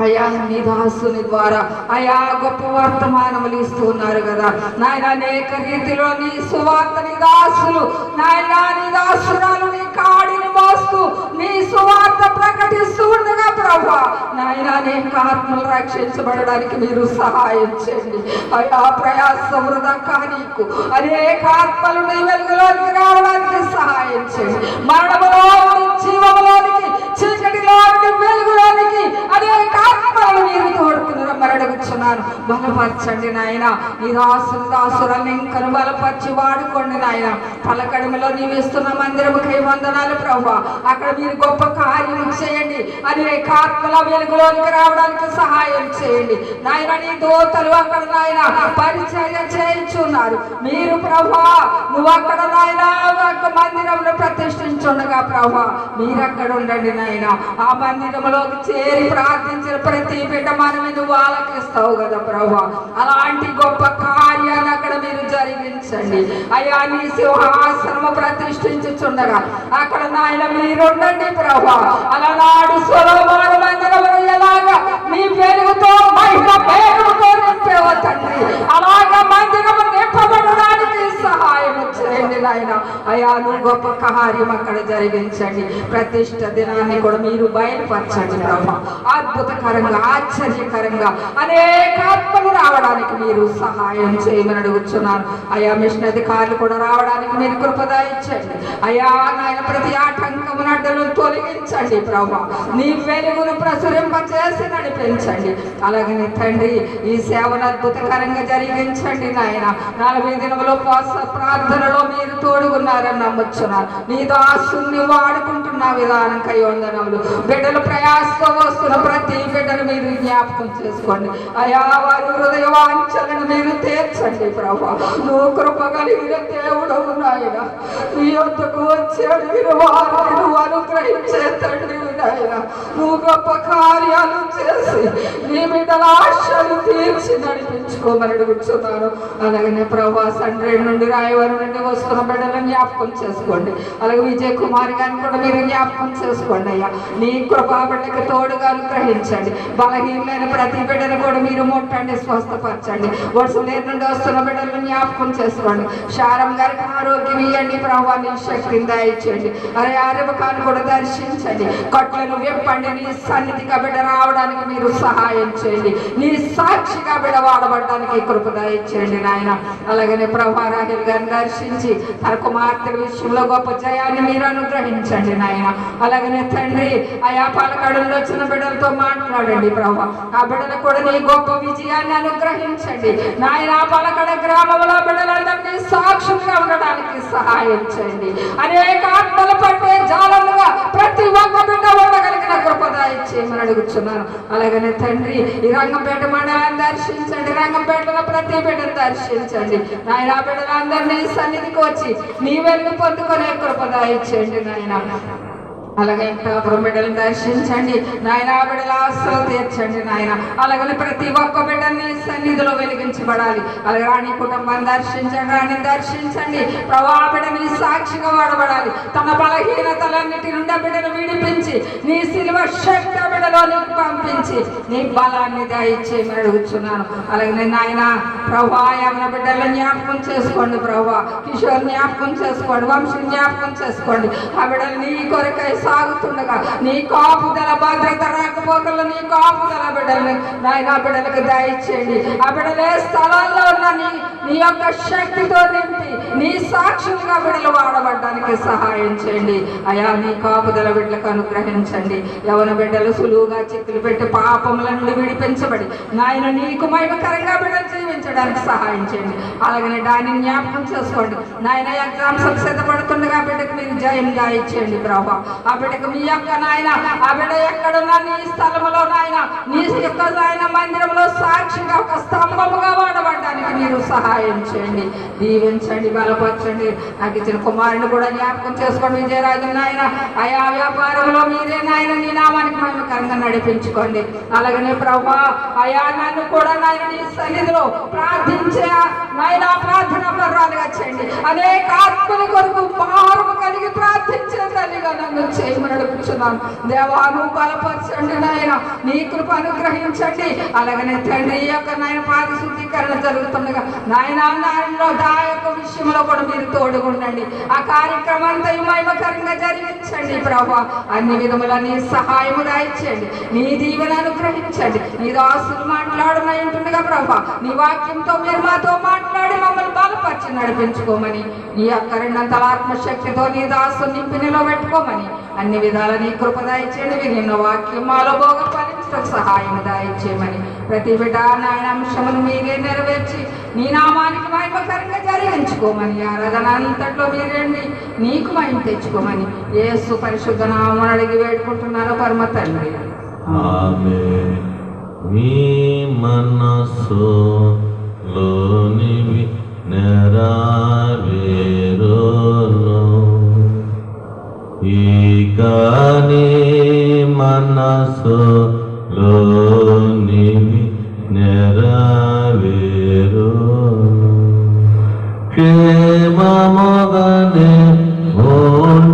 అయా నీ దాసుని ద్వారా అయా గొప్ప వర్తమానములు ఇస్తూ ఉన్నారు కదా నాయన. అనేక రీతిలో నీ సువార్త నీ దాసులు నాయన నీ దాసురాలు నీ కాడిని మోస్తూ నీ సువార్త ప్రకటిస్తూ ఉండగా ప్రభా నాయన అనేక ఆత్మలు రక్షించబడడానికి మీరు సహాయం చేయండి. అయా ప్రయాస వృధా కానీకు అనేక ఆత్మలు నీ వెలుగులోనికి రావడానికి సహాయం చేయండి. మరణములోని జీవములోనికి చీకటిలోని వెలుగులోనికి అనేక ఆత్మలు మీరు తోడుకున్నారని అడుగుచున్నాను. బలపరచండి నాయన. ఈ దాసురాలను ఇంకను బలపరిచి వాడుకోండి నాయన. పలకడమలో నీవు ఇస్తున్న మందిరముకై వందనాలు ప్రభా. అక్కడ మీరు గొప్ప కార్యం చేయండి. అనేక ఆత్మల వెలుగులోనికి రావడానికి సహాయం చేయండి నాయన. నీ దోతలు అక్కడ నాయన పరిచర్య చేయించున్నారు మీరు ప్రభా. నువ్వు అక్కడ నాయన మందిరంలో ప్రతిష్ఠించుండగా ప్రభా మీరు అక్కడ ఉండండి నాయన. ఆ మందిరంలోకి చేరి ప్రార్థించిన ప్రతి బిడ్డ మనమే నువ్వు ఆలకిస్తావు కదా ప్రభా. అలాంటి గొప్ప కార్యాన్ని అక్కడ మీరు జరిగించండి అయ్యా. నీ సింహాసనము ప్రతిష్ఠించుచుండగా అక్కడ నాయన మీరుండండి ప్రభా. అలనాడు సొలొమోను మందిరమును ఎలాగా నీ వెలుగుతో మహిమ పేరుతో నింపేవో తండ్రి, అలాగా మందిరము నింపబడడానికి సహాయం చేయండి నాయన. అయ్యా నువ్వు గొప్ప కార్యం అక్కడ జరిగించండి. ప్రతిష్ఠ దినాన్ని కూడా మీరు బయలుపరచండి ప్రభా. అద్భుతకరంగా ఆశ్చర్యకరంగా అనేక ఆత్మలు రావడానికి మీరు సహాయం చేయమని అడుగుచున్నాను అయ్యా. మిషన్ అధికారులు కూడా రావడానికి మీరు కృపద ఇచ్చండి అయ్యా. నాయన ప్రతి ఆటంకమును అడ్డలను తొలగించండి ప్రభా. నీ వెలుగును ప్రచురింపచేసి నడిపించండి. అలాగనే తండ్రి ఈ సేవను అద్భుతకరంగా జరిగించండి నాయన. 40 దినములు ప్రార్థనలో మీరు తోడుగున్నారని నమ్ముచున్నారు. నీ దాసుని వాడుకుంటున్న విధానం కై వందనములు. బిడ్డలు ప్రయాసతో వస్తున్న ప్రతి బిడ్డను మీరు జ్ఞాపకం చేసుకోండి అయా. వారి హృదయ వాంఛలను మీరు తీర్చండి ప్రభా. నువ్వు కృప కలిగిన దేవుడవు నాయన. నీ వద్దకు వచ్చి అడిగిన వారిని నువ్వు అనుగ్రహించే తండ్రి నాయన నువ్వు గొప్ప కార్యాలు చేసి నీ బిడ్డల ఆశలు తీర్చి నడిపించుకోమని అడుగుతున్నాను. అలాగనే ప్రభా సండ్రేడు నుండి రాయవరం నుండి వస్తున్న బిడ్డలను జ్ఞాపకం చేసుకోండి. అలాగే విజయ్ కుమార్ గారిని కూడా మీరు జ్ఞాపకం చేసుకోండి అయ్యా. నీ కృపా బిడ్డకి తోడుగా అనుగ్రహించండి. బలహీనమైన ప్రతి బిడ్డను కూడా మీరు ముట్టండి, స్వస్థపరచండి. వరుసలేరు నుండి వస్తున్న బిడ్డలను జ్ఞాపకం చేసుకోండి. శారం గారికి ఆరోగ్యం ఇవ్వండి ప్రభా, నీ శక్తిని దయచేయండి. అరే ఆరవకాన్ని కూడా దర్శించండి, కట్లను విప్పండి. నీ సన్నిధిగా బిడ్డ రావడానికి మీరు సహాయం చేయండి. నీ సాక్షిగా బిడ్డ వాడబడడానికి కృప దయచేయండి నాయన. అలాగనే ప్రభా రాహిల్ గారిని దర్శించి తన కుమార్తెల విషయంలో గొప్ప జయాన్ని మీరు అనుగ్రహించండి నాయన. అలాగనే తండ్రి ఆయా పాలకాడుల్లో వచ్చిన బిడ్డలతో మాట్లాడండి ప్రభా. ఆ బిడ్డలకు కూడా నీ గొప్ప విజయాన్ని అనుగ్రహించండి నాయన. పాలకాడ గ్రామంలో బిడ్డలందరినీ సాక్షులుగా ఉండడానికి సహాయం చేయండి. అనేక ఆత్మలు పట్టే జాలముగా ప్రతి ఒక్క బిడ్డ ఉండగలిగిన కృపద ఇచ్చేయమని అడుగుతున్నాను. అలాగనే తండ్రి ఈ రంగంపేట మండలాన్ని దర్శించండి, రంగంపేటలో ప్రతి బిడ్డను దర్శించండి నాయన. ఆ బిడ్డలందరినీ సన్నిధికి వచ్చి నీ వెలుగు పొందుకునే కృపద ఇచ్చేయండి నాయన. అలాగే కాపురం బిడ్డలను దర్శించండి నాయన. ఆ బిడ్డల ఆశలు తీర్చండి నాయన. అలాగనే ప్రతి ఒక్క బిడ్డని సన్నిధిలో వెలిగించబడాలి. అలాగే రాణి కుటుంబాన్ని దర్శించండి, రాణిని దర్శించండి ప్రభా. బిడ్డని సాక్షిగా వాడబడాలి. తన బలహీనతలన్నిటి నుండి బిడ్డను విడిపించి నీ సిలువ శక్తి బిడ్డలో నీకు పంపించి నీ బలాన్ని దయచేయమని అడుగుతున్నాను. అలాగే నాయన ప్రభా యమున బిడ్డలను జ్ఞాపకం చేసుకోండి ప్రభా. కిషోర్ జ్ఞాపకం చేసుకోండి, వంశీ జ్ఞాపకం చేసుకోండి. ఆ బిడ్డలు నీ కొరకై సాగుతుండగా నీ కాపుదల భద్రత రాకపోకలు నీ కాపుదల బిడ్డలు నాయన బిడ్డలకు దయచేయండి. ఆ బిడ్డలే స్థలాల్లో ఉన్న నీ యొక్క శక్తితో నింపి నీ సాక్షులుగా బిడ్డలు వాడబడ్డానికి సహాయం చేయండి అయా. నీ కాపుదల బిడ్డలకు అనుగ్రహించండి. యవన బిడ్డలు సులువుగా చిక్కులు పెట్టి పాపముల నుండి విడిపించబడి నాయన నీకు మహిమకరంగా బిడ్డలు జీవించడానికి సహాయం చేయండి. అలాగనే దానిని జ్ఞాపకం చేసుకోండి నాయన. ఎగ్జామ్స్ సిద్ధపడుతుండగా బిడ్డకు మీరు జయం దయచేయండి ప్రభా. ఆ బిడ్డకు మీ యొక్క నాయన ఆ బిడ్డ ఎక్కడున్నా నీ స్థలములో నాయన నీ యొక్క నాయన మందిరంలో సాక్షిగా ఒక స్తంభముగా వాడబడడానికి మీరు సహాయం చేయండి, దీవించండి, బలపరచండి. నాకు ఇచ్చిన కుమారుని కూడా జ్ఞాపకం చేసుకోండి విజయరాజు నాయన. ఆయా వ్యాపారంలో మీరే నాయన నీ నామానికి మహిమకరంగా నడిపించుకోండి. అలాగనే ప్రభా ఆయా నన్ను కూడా నాయన నీ సన్నిధిలో ప్రార్థించే నాయన ప్రార్థన పర్వాలుగా చేయండి. అనేక ఆత్మల కొరకు భారము కలిగి ప్రార్థించే తల్లిగా నన్ను చేయమని అడుగుతున్నాను దేవా. నువ్వు బలపరచండి నాయన, నీ కృప అనుగ్రహించండి. అలాగనే తండ్రి యొక్క నాయన పాద శుద్ధీకరణ జరుగుతుండగా నాయన నాయనలో ఆ యొక్క విషయంలో కూడా మీరు తోడుగుండండి. ఆ కార్యక్రమం అంతా మహిమకరంగా జరిగించండి ప్రభా. అన్ని విధముల నీ సహాయము దయచేయండి, నీ దీవెన అనుగ్రహించండి. నీ దాసులు మాట్లాడనై ఉంటుండగా ప్రభా నీ వాక్యంతో మీరు మాతో మాట్లాడి మమ్మల్ని బలపరిచి నడిపించుకోమని నీ యొక్క రెండంతల ఆత్మశక్తితో నీ దాసు నింపి నిలబెట్టుకోమని అన్ని విధాల నీ కృప దయచేయండి. నిన్న వాక్యం మాలో భోగ ఫలించడానికి సహాయం దయచేయమని ప్రతి బిడ్డ నాయన అంశమును మీరే నెరవేర్చి నీ నామానికి మహిమకరంగా జరిగించుకోమని ఆరాధన అంతట్లో మీరండి నీకు మహిమ తెచ్చుకోమని యేసు పరిశుద్ధ నామమున అడిగి వేడుకుంటున్నాను పరమ తండ్రి. ఆమేన్. మీ మనస్సులోనివి నెరవేరును, ఇక నీ మనస్సులోనివి నెరవేరును. క్షేమముగానే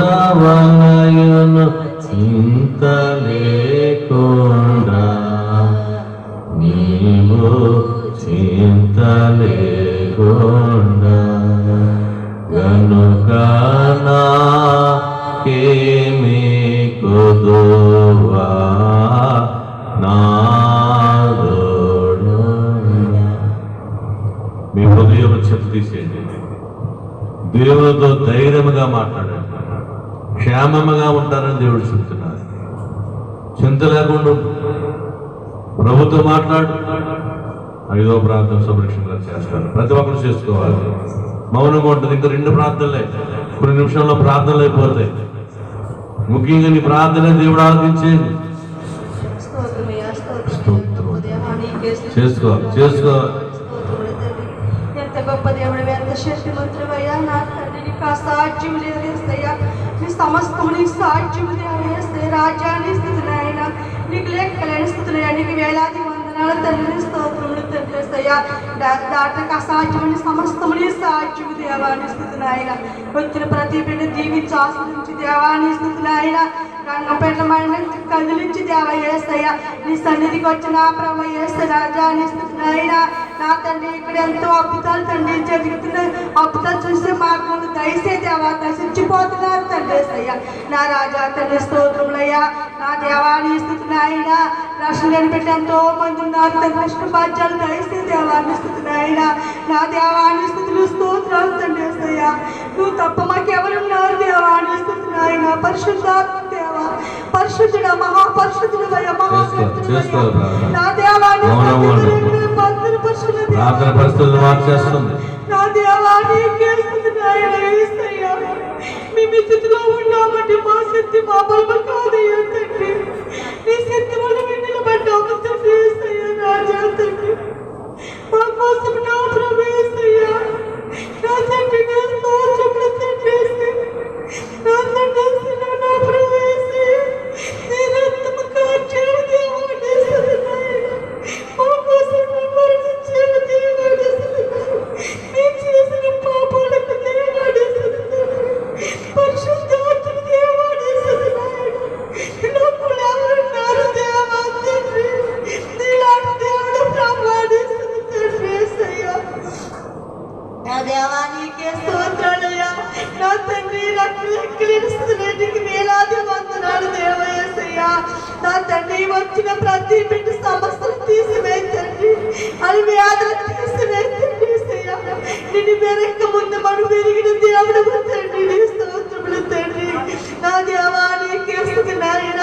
ఉండవలయును, చింత లేకుండా నీవు చింత లేకుండా గనుక నాకేమీ కొదువా నాదోడు. మీ హృదయం చెత్త తీసేయండి, దేవునితో ధైర్యముగా మాట్లాడండి. క్షేమముగా ఉంటారని దేవుడు చెప్తున్నారు. చింత లేకుండా ప్రభుత్వం మాట్లాడు. 5వ ప్రార్థన సంరక్షణగా చేస్తారు, ప్రతి ఒక్కరు చేసుకోవాలి. మౌనంగా ఉంటుంది. ఇంకా 2 ప్రార్థనలే, కొన్ని నిమిషాల్లో ప్రార్థనలు అయిపోతాయి. ముఖ్యంగా నీ ప్రార్థన దేవుడు ఆలోచించేది. చేసుకోవాలి చేసుకోవాలి. ఎంత గొప్ప దేవుడు, ఎంత శక్తిమంతుడయ్యా నా తండ్రి, నీకు అసాధ్యం లేదు. సమస్తము నీ సాధ్యము దేవా రాజ్యాన్ని స్థితులు ఆయన నీకు లెక్కలేని స్థితులు నీకు వేలాది వందనాలు తండ్రి స్తోత్రములు తండ్రిస్తయ్యా దాటకు అసాధ్యమని సమస్తము నీ సాధ్యము దేవాన్ని స్థితులు ఆయన వచ్చిన ప్రతి బిడ్డ జీవించి ఆస్వాదించి దేవాన్ని స్థితులు ఆయన రంగపెట్ల మన కదిలించి దేవ ఏసయ్యా నీ సన్నిధికి వచ్చిన ప్రభు ఏసే రాజా నీ స్థితులు ఆయన నా తండ్రి ఇక్కడ ఎంతో అద్భుతాలు తండ్రి జరుగుతున్న అద్భుతాలు చూసే మార్గంలో దయసే దేవా దశించిపోతున్నారు తండ్రి ఏసయ్యా నా రాజా తండ్రి స్తోత్రములయ్యా నా దేవాన్ని స్థితులు ఆయన రక్షణ పెట్టి ఎంతో మంది ఉన్నారు తండ్రి కృష్ణ బాధ్యాలు దయసే దేవాన్ని స్థితులు ఆయన నా దేవాన్ని స్థితులు స్తోత్రాలు తండ్రి ఏసయ్యా నువ్వు తప్ప మాకెవరున్నారు దేవాన్ని స్థితులు ఆయన పరిశుద్ధాత్మ దేవా పరిశుద్ధుడ మహాపరిశుద్ధుడు నా దేవాన్ని ప్రార్థన పరిస్థితులు మార్చేస్తుంది. నా దేవాన్ని మేము స్థితిలో ఉన్నామంటే మా శక్తి మా బలం కాదయ్యా తండ్రి నీ శక్తి మనం నిలబడ్డాము తండ్రి రాజా తండ్రి మా కోసం నా ప్రవేశయ్యా నా తండ్రి నా స్తోత్రములు తండ్రి నా తండ్రి నా ప్రవేశయ్యా నీ రక్తము కార్చాడు దేవాన్ని మా కోసం మరణించాడు దేవాన్ని నేను చేసిన పాపాలకు దేవాన్ని పరిశుద్ధాత్మ దేవాన్ని నాకు ఎవరున్నారు దేవా తండ్రి నీలాంటి దేవుడు ప్రభాని తండ్రి అయ్యా నా దేవా నీకే స్తోత్రాలయ్యా నా తండ్రి లెక్కలేనికి వేలాది వందనాలు దేవయ్యా నా తండ్రి వచ్చిన ప్రతి బిడ్డ సమస్యలు తీసివేయి తండ్రి అది వ్యాధులు తీసివేయి తండ్రి అయ్యా నిన్ను వెనక ముందు మనం పెరిగిన దేవుడు తండ్రి నీ స్తోత్రములు తండ్రి నా దేవా నీకే స్తుతినాయన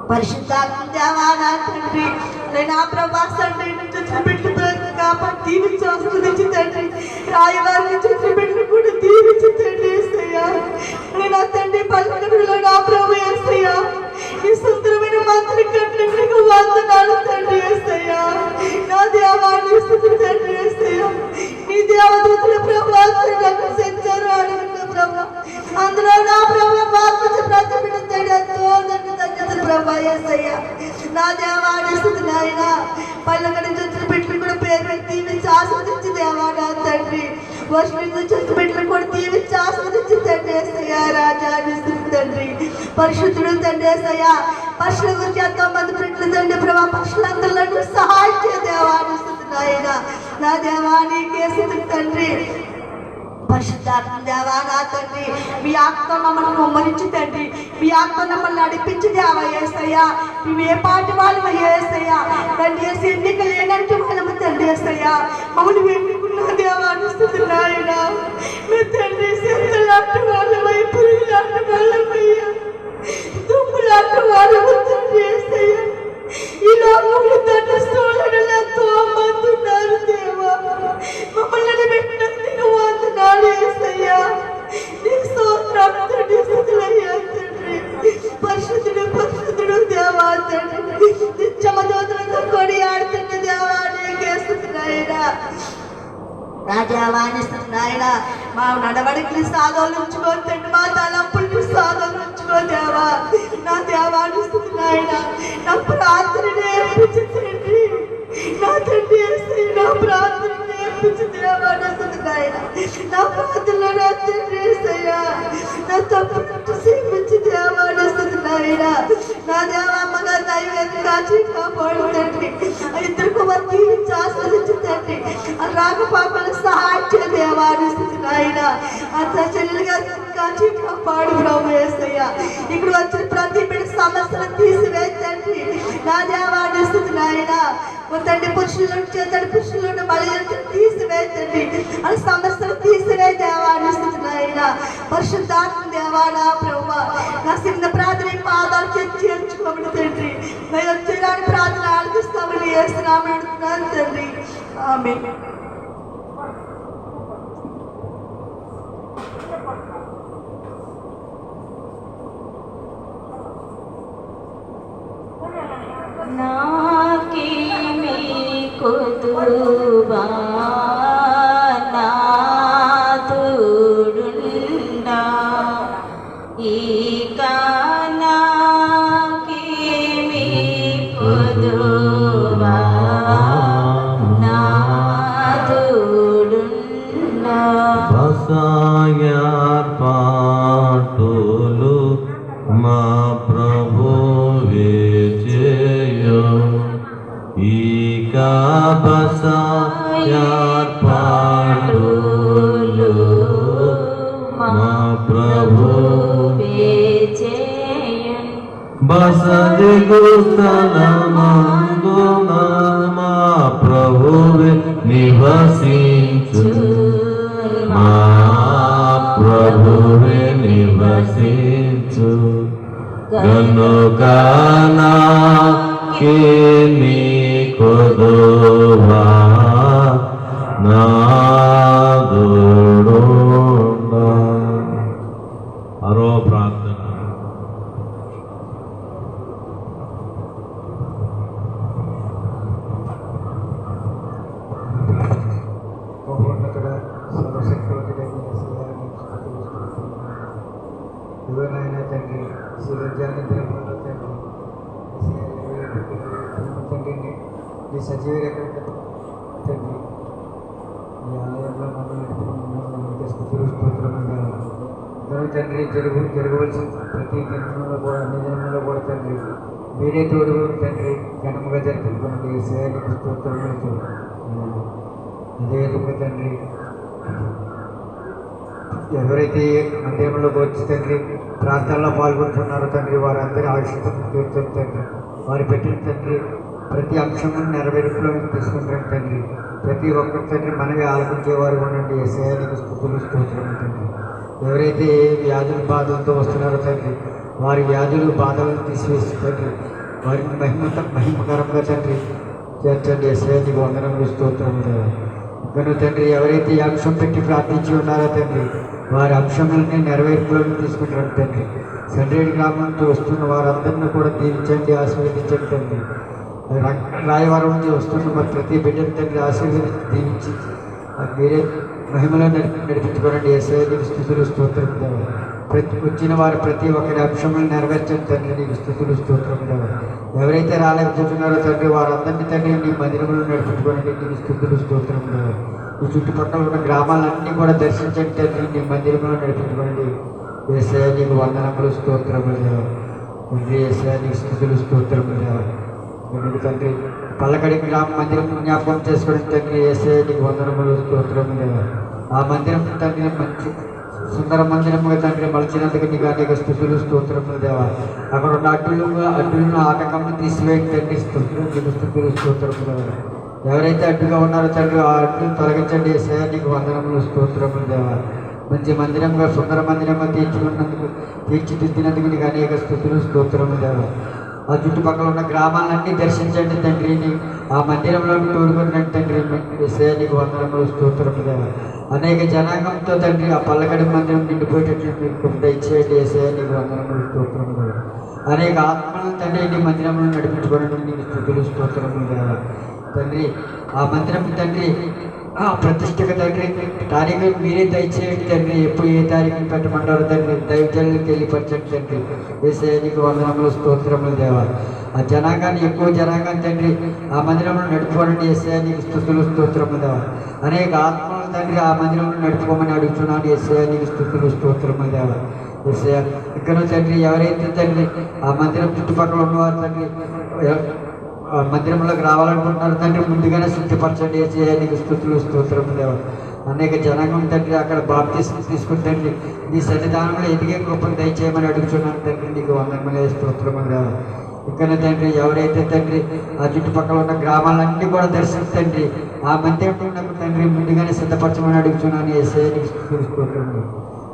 పరిశుద్ధాత్మ దేవా నా తండ్రి నా ప్రభా తండ్రి నుంచి బిడ్డ కాబట్టి దీవించి ఆస్వాదించి తండ్రి రాయవారిని చూసి బిడ్డలు కూడా దీవించి తండ్రి ఏసయ్యా నా తండ్రి పల్లెటూరులో నా ప్రభు ఏసయ్యా ఈ సుందరమైన మంత్రి కట్టినట్టు వందనాలు తండ్రి ఏసయ్యా నా దేవాన్ని స్థితి తండ్రి ఏసయ్యా నీ దేవదూతుల ప్రభావం సెంచారు అడిగిన ప్రభా అందులో నా ప్రభు మార్పు ప్రతి బిడ్డ తండ్రి ఎంతో ధన్యతలు ప్రభా ఏసయ్యా నా దేవాన్ని స్థితి నాయన పల్లెకడి చూసిన బిడ్డలు కూడా పేరు దీవించి ఆస్వాదించి దేవా నా తండ్రి వర్షం చూసిన బిడ్డలు కూడా దీవించి ఆస్వాదించి తండ్రి ఏసయ్యా రాజా తండ్రి పరిశుద్ధుడు తండ్రి ఏసయ్యా పక్షుల గురించి ఎంతో మంది బిడ్డలు తండ్రి ప్రభా పక్షులందరిలో సహాయం చే దేవాన్ని నాయన నా దేవానికి తండ్రి పరిశుద్ధాత్మ దేవా నా తండ్రి మీ ఆత్మ మమ్మల్ని కుమ్మరించి తండ్రి మీ ఆత్మ మమ్మల్ని నడిపించి దేవా ఏసయ్యా మేము ఏ పాటి వాళ్ళము ఏసయ్యా తండ్రి వేసి ఎన్నిక లేనట్టు వాళ్ళము తండ్రి ఏసయ్యా మమ్మల్ని వెనుకున్న దేవాన్ని స్థుతున్నాయన మీ తండ్రి సెంతలాంటి వాళ్ళమై పురుగులాంటి వాళ్ళమయ్యా దుమ్ములాంటి వాళ్ళము తండ్రి ఏసయ్యా ఈ లోకంలో తండ్రి స్థూలను ఎంతో మంది ఉన్నారు దేవా మమ్మల్ని పెట్టినందుకు వందనాలు ఏసయ్యా నీ స్తోత్రం తండ్రి స్తుతులయ్యా తండ్రి పరిశుద్ధుడు పరిశుద్ధుడు దేవా తండ్రి నిత్యమ దూతలతో కొనియాడుతున్న దేవా నీకే స్తుతులయ్యా రాజావాణి నాయన మా నడవడికి సాధనలు ఉంచుకోండి మా తలంపుల్ని సాధనలు ఉంచుకో దేవా నా దేవాన్ని నాయన నా ప్రార్థన నేర్పించండి నా తండ్రి నా ప్రార్థన నేర్పించి దేవాన్ని నాయన నా ప్రార్థనలో నా తండ్రి నా తప్పు సేవించి దేవాన్ని నాయన నా దేవమ్మగా దైవేది కాచి కాపాడుతండి ఇద్దరు కుమార్ దీవించి ఆస్వాదించండి రాకపోకలు సహాయం దేవాన్ని నాయన అంత చెల్లెలుగా కాచి కాపాడు ప్రభు యేసయ్యా ఇక్కడ వచ్చిన ప్రతి బిడ్డ సమస్యలు తీసివేయండి నా దేవాన్ని నాయన తండ్రి పురుషులు చేతండి పురుషులను బలి తీసివేయండి అది సమస్యలు తీసివే దేవాన్ని నాయన పరిశుద్ధాత్మ దేవానా ప్రభు నా చిన్న ప్రార్థన పాదాలు చేర్చుకోమని తండ్రి నేను వచ్చేలాంటి ప్రార్థన ఆలకిస్తామని యేసునామమున అడుగుతున్నాను తండ్రి ఆమేన్. నాకేమి కొదువా నా తోడుండా బస ఏర్పాటులు మా ప్రభు బసది స్థలమందున మా ప్రభువే నివసించు మా ప్రభువే నివసించు గనుక నాకే నీ కొదువా నాదుడుండా. ఆరో ప్రార్థన. మహోన్నతుడ సర్వశక్తివంతుడైన యువనైనా తండ్రి శివజాని దినములలో తండ్రి తండ్రిని నీ సజీవ తండ్రి ఈ ఆలయంలో మమ్మల్ని స్తోత్రముగా తండ్రి జరగవలసిన ప్రతి జన్మలో కూడా అన్ని జన్మలో కూడా తండ్రి మీరే తోడు తండ్రి ఘనముగా జరుపుకోండి ఈ సేవలకు స్తోత్రములతో అదే విధంగా తండ్రి ఎవరైతే మందిరంలోకి వచ్చి తండ్రి ప్రార్థనలో పాల్గొంటున్నారో తండ్రి వారందరి ఆశితం తీర్చండి తండ్రి వారు పెట్టిన తండ్రి ప్రతి అంశము నెరవేర్పులో తీసుకుంటారు తండ్రి ప్రతి ఒక్కరి తండ్రి మనమే ఆలోచించేవారు ఉండండి ఏసయానికి స్తుతులు స్తోత్రం తండ్రి ఎవరైతే ఏ వ్యాధుల బాధలతో వస్తున్నారో తండ్రి వారి వ్యాధులు బాధలను తీసివేసి తండ్రి వారిని మహిమకరంగా తండ్రి చేర్చండి ఏసయానికి వందనములు స్తోత్రములు కను తండ్రి ఎవరైతే ఈ అంశం పెట్టి ప్రార్థించి ఉన్నారో తండ్రి వారి అంశములని నెరవేర్పులను తీసుకుంటారు తండ్రి సండ్రేడి గ్రామం నుంచి వస్తున్న వారందరినీ కూడా దీవించండి ఆశీర్వదించండి తండ్రి రాయవరం నుంచి వస్తున్న మరి ప్రతి బిడ్డను తండ్రి ఆశీర్వదించి దీవించి మీరే మహిమలో నడిపించుకోనండి ఏసయానికి స్తుతులు స్తోత్రం ప్రతి వచ్చిన వారు ప్రతి ఒక్కరి అంశములను నెరవేర్చండి తండ్రి నీకు స్తుతులు స్తోత్రం ఎవరైతే రాలేకపోతున్నారో తండ్రి వారందరినీ తండ్రి నీ మందిరంలో నడిపించుకోనండి నీకు స్తుతులు స్తోత్రం ఈ చుట్టుపక్కల ఉన్న గ్రామాలన్నీ కూడా దర్శించండి తండ్రి నీ మందిరంలో నడిపించుకోండి ఏసయా నీకు వందనములు స్తోత్రములు తండ్రి ఏసయా నీకు స్తుతులు స్తోత్రములు ఎందుకు తండ్రి పల్లకడి గ్రామ మందిరం జ్ఞాపకం చేసుకోండి తండ్రి ఏసయా నీకు వందనములు స్తోత్రములు ఆ మందిరం తండ్రి మంచి సుందర మందిరముగా తండ్రి మలచినందుకు నీకు అనేక స్తుతులు స్తోత్రములు దేవా అక్కడ ఉన్న అడ్డులను ఆటకమును తీసివేయండి తండ్రి నీకు స్తుతులు స్తోత్రములు ఎవరైతే అడ్డుగా ఉన్నారో తండ్రి ఆ అడ్డును తొలగించండి ఏసయా నీకు వందనములు స్తోత్రములు దేవా మంచి మందిరంగా సుందర మందిరంగా తీర్చిదిద్దినందుకు నీకు అనేక స్తుతులు స్తోత్రములు దేవా ఆ చుట్టుపక్కల ఉన్న గ్రామాలన్నీ దర్శించండి తండ్రిని ఆ మందిరంలో తోడుకున్నట్టు తండ్రి ఏసయా నీకు వందనములు స్తోత్రములు దేవా అనేక జనాంగంతో తండ్రి ఆ పల్లకడి మందిరం నిండిపోయేటట్లు మీకు దయచేయండి ఏసయా నీకు వందనములు స్తోత్రములు అనేక ఆత్మలను తండ్రి నీ మందిరంలో నడిపించుకోవడం నీకు స్తుతులు స్తోత్రములు దేవా తండ్రి ఆ మందిరం తండ్రి ఆ ప్రతిష్టకు తండ్రి తారీఖు మీరే దయచేయండి తండ్రి ఎప్పుడు ఏ తారీఖుని పెట్టమంటారో తండ్రి దైవజనులకు తెలియపరచండి తండ్రి ఏసయ్య నీకు వందనములు స్తోత్రములు దేవా ఆ జనాంగాన్ని ఎక్కువ జనాంగాన్ని తండ్రి ఆ మందిరంలో నడుపుకోండి ఏసయ్య నీకు స్తుతులు స్తోత్రములు దేవా అనేక ఆత్మలు తండ్రి ఆ మందిరంలో నడుపుకోమని అడుగుతున్నాను ఏసయ్య నీకు స్తుతులు స్తోత్రములు దేవా ఏసయ్య ఇక్కడ తండ్రి ఎవరైతే తండ్రి ఆ మందిరం చుట్టుపక్కల ఉన్నవారు తండ్రి మందిరంలోకి రావాలనుకుంటున్నారు తండ్రి ముందుగానే శుద్ధిపరచండి ఏసయ్య నీకు స్తుతులు స్తోత్రములు దేవా అనేక జనాంగం తండ్రి అక్కడ బాప్తిస్మం తీసుకుని తండ్రి నీ సన్నిధానంలో ఎదిగే కృపను దయచేయమని అడుగుతున్నాను తండ్రి నీకు వందనములు స్తోత్రములు దేవా ఇక్కడ తండ్రి ఎవరైతే తండ్రి ఆ చుట్టుపక్కల ఉన్న గ్రామాలన్నీ కూడా దర్శించండి ఆ మందిరంలో తండ్రి ముందుగానే సిద్ధపరచమని అడుగుతున్నాను ఏసయ్య నీకు స్తుతులు స్తోత్రములు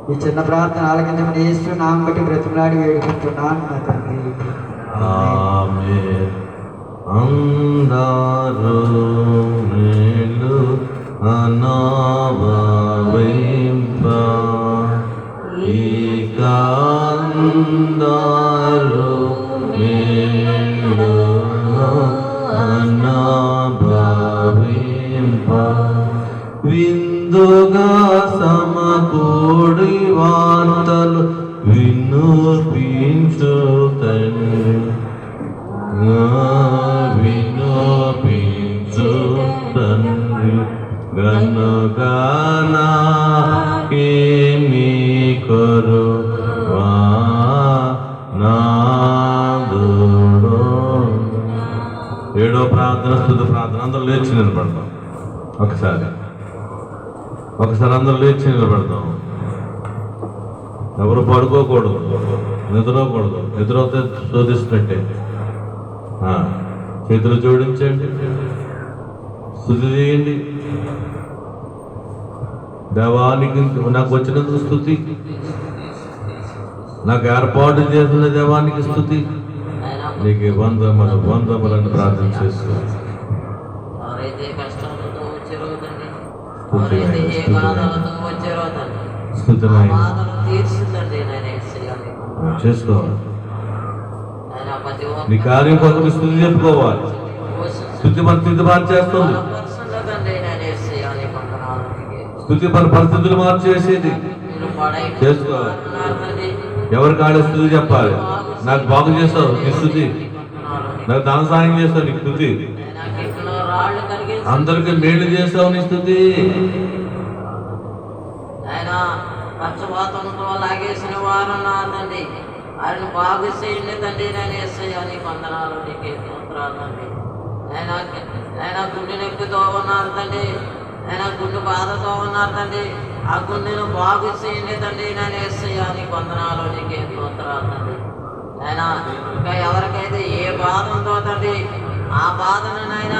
ఈ చిన్న ప్రార్థన ఆలకించమని యేసు నామం బట్టి బ్రతిమలాడి వేడుకుంటున్నాను నా తండ్రి ఆమేన్. అందరూ మేలు అనవవింప ఇక అందరూ మేలు అనభవింప విందుగా సమకూడి వార్తలు వినిపించు తండ్రి వినిపించు తండ్రి గనుగనాకేమి కొరువా నాదుడు. ఏడో ప్రార్థన స్తుతి ప్రార్థన. ప్రార్థన. అందరూ లేచి నిలబడతాం. ఒకసారి అందరూ లేచి నిలబడతాం. ఎవరు పడుకోకూడదు, నిద్రకూడదు. నిద్రతో శోధిస్తున్నట్టే. చేతులు జోడించండి, స్తుతి చేయండి. దేవానికి నాకు వచ్చినందుకు స్తుతి, నాకు ఏర్పాటు చేసిన దేవానికి స్తుతి, నీకు వందములను ప్రార్థన చేస్తున్నాను. ఎవరైతే కష్టంతో వచ్చారో తండ్రి, ఎవరైతే ఏ బాధలతో వచ్చారో తండ్రి, ఆ బాధను తీర్చిందండి నేను చేసుకోవాలి. నీ కార్యం కొంత స్థుతి చెప్పుకోవాలి. స్థుతి మన స్థితి మార్చేస్తుంది. స్థుతి మన పరిస్థితులు మార్చేసేది. చేసుకోవాలి. ఎవరి కాడ స్థుతి చెప్పాలి. నాకు బాగు చేస్తావు నీ స్థుతి, నాకు దాన సాయం చేస్తావు నీ స్థుతి, అందరికి మేలు చేస్తావు నీ స్థుతి. పక్షపాతంతో లాగేసిన వారు నా తండ్రి, ఆయన బాగు చేయండి తండ్రి. నేను ఏసయ్యా నీకు వందనాలు, నీకే స్తోత్రాలు తండ్రి. ఆయన గుండె నొప్పితో ఉన్నారు తండ్రి, ఆయన గుండె బాధతో ఉన్నారు తండ్రి. ఆ గుండెను బాగు చేయండి తండ్రి. నేను ఏసయ్యా నీకు వందనాలు, నీకే స్తోత్రాలు తండ్రి. ఆయన ఇంకా ఎవరికైతే ఏ బాధ ఉందో తండ్రి, ఆ బాధను నాయన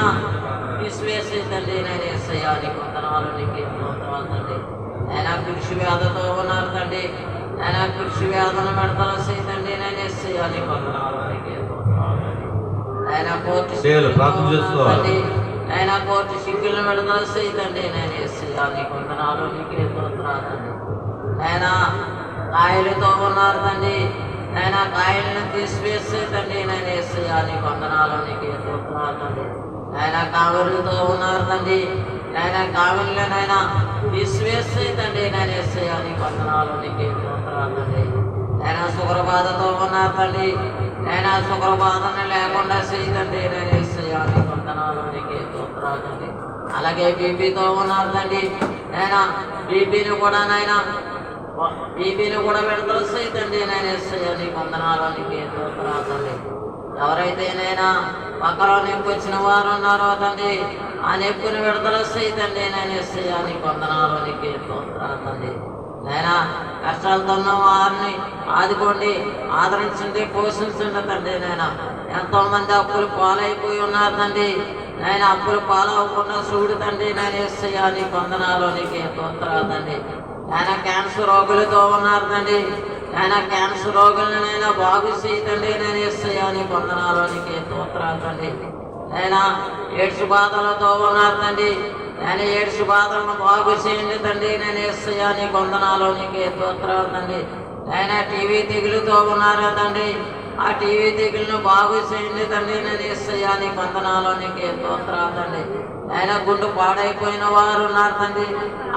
తీసివేసి తండ్రి. నేను ఏసయ్యా నీకు వందనాలు, నీకే స్తోత్రాలు తండ్రి. ఆయన కృషి వ్యాధితో ఉన్నారు తండ్రి, ఆయన కృషి వ్యాధులను విడుదల చేయండి. నేను ఏసయ్యా నీకు వందనాలు, నీకే స్తోత్రాలు తండ్రి. ఆయన కోర్టు తండ్రి, ఆయన కోర్టు సిగ్గులను విడుదల చేయండి. నేను ఏసయ్యా నీకు వందనాలు, నీకే స్తోత్రాలు తండ్రి. ఆయన కాయలతో ఉన్నారు తండ్రి, ఆయన కాయలను తీసివేసే తండ్రి. నేను ఏసయ్యా నీకు వందనాలు, నీకే స్తోత్రాలు తండ్రి. ఆయన కావలితో ఉన్నారు తండ్రి, ఆయన కావలినైనా తీసివేసే తండ్రి. నేను ఏసయ్యా నీకు వందనాలు, నీకే స్తోత్రాలు తండ్రి. ఆయన షుగర్ బాధతో ఉన్నారు తండ్రి, ఆయన షుగర్ బాధను లేకుండా చేయండి. నేను ఏసయ్యా నీకు వందనాలు, నీకే స్తోత్రాలు తండ్రి. అలాగే బీపీతో ఉన్నారు తండ్రి, ఆయన బీపీని కూడా విడుదల చేయండి. నేను ఏసయ్యా నీకు వందనాలు, నీకే స్తోత్రాలు తండ్రి. ఎవరైతే నైనా పక్కలో నొప్పి వచ్చిన వారు ఉన్నారో తండ్రి, ఆ నొప్పిని విడుదల చేయండి. నేను ఏసయ్యా నీకు వందనాలు, నీకే స్తోత్రాలు తండ్రి. నైనా కష్టాలతో ఉన్న వారిని ఆదుకోండి, ఆదరించండి, పోషించండి తండ్రి. నైనా ఎంతో మంది అప్పులు పాలైపోయి ఉన్నారు తండ్రి, నేను అప్పులు పాలవకుండా చూడు తండ్రి. నేను ఏసయ్యా నీకు వందనాలు, నీకే స్తోత్రాలు తండ్రి. ఆయన క్యాన్సర్ రోగులతో ఉన్నారు తండ్రి, ఆయన క్యాన్సర్ రోగులను నైనా బాగు చేయండి. నేను ఏసయ్యా నీకు వందనాలు, నీకే స్తోత్రాలు తండ్రి. ఆయన ఎయిడ్స్ బాధలతో ఉన్నారు తండ్రి, ఆయన ఎయిడ్స్ బాధలను బాగు చేయండి తండ్రి. నేను ఏసయ్యా నీకు వందనాలు, నీకే స్తోత్రాలు తండ్రి. ఆయన టీవీ తెగులుతో ఉన్నారు తండ్రి, ఆ టీవీ తెగులను బాగు చేయండి తండ్రి. నేను ఏసయ్యా నీకు వందనాలు, నీకే స్తోత్రాలు తండ్రి. ఆయన గుండె పాడైపోయిన వారు ఉన్నారు తండ్రి,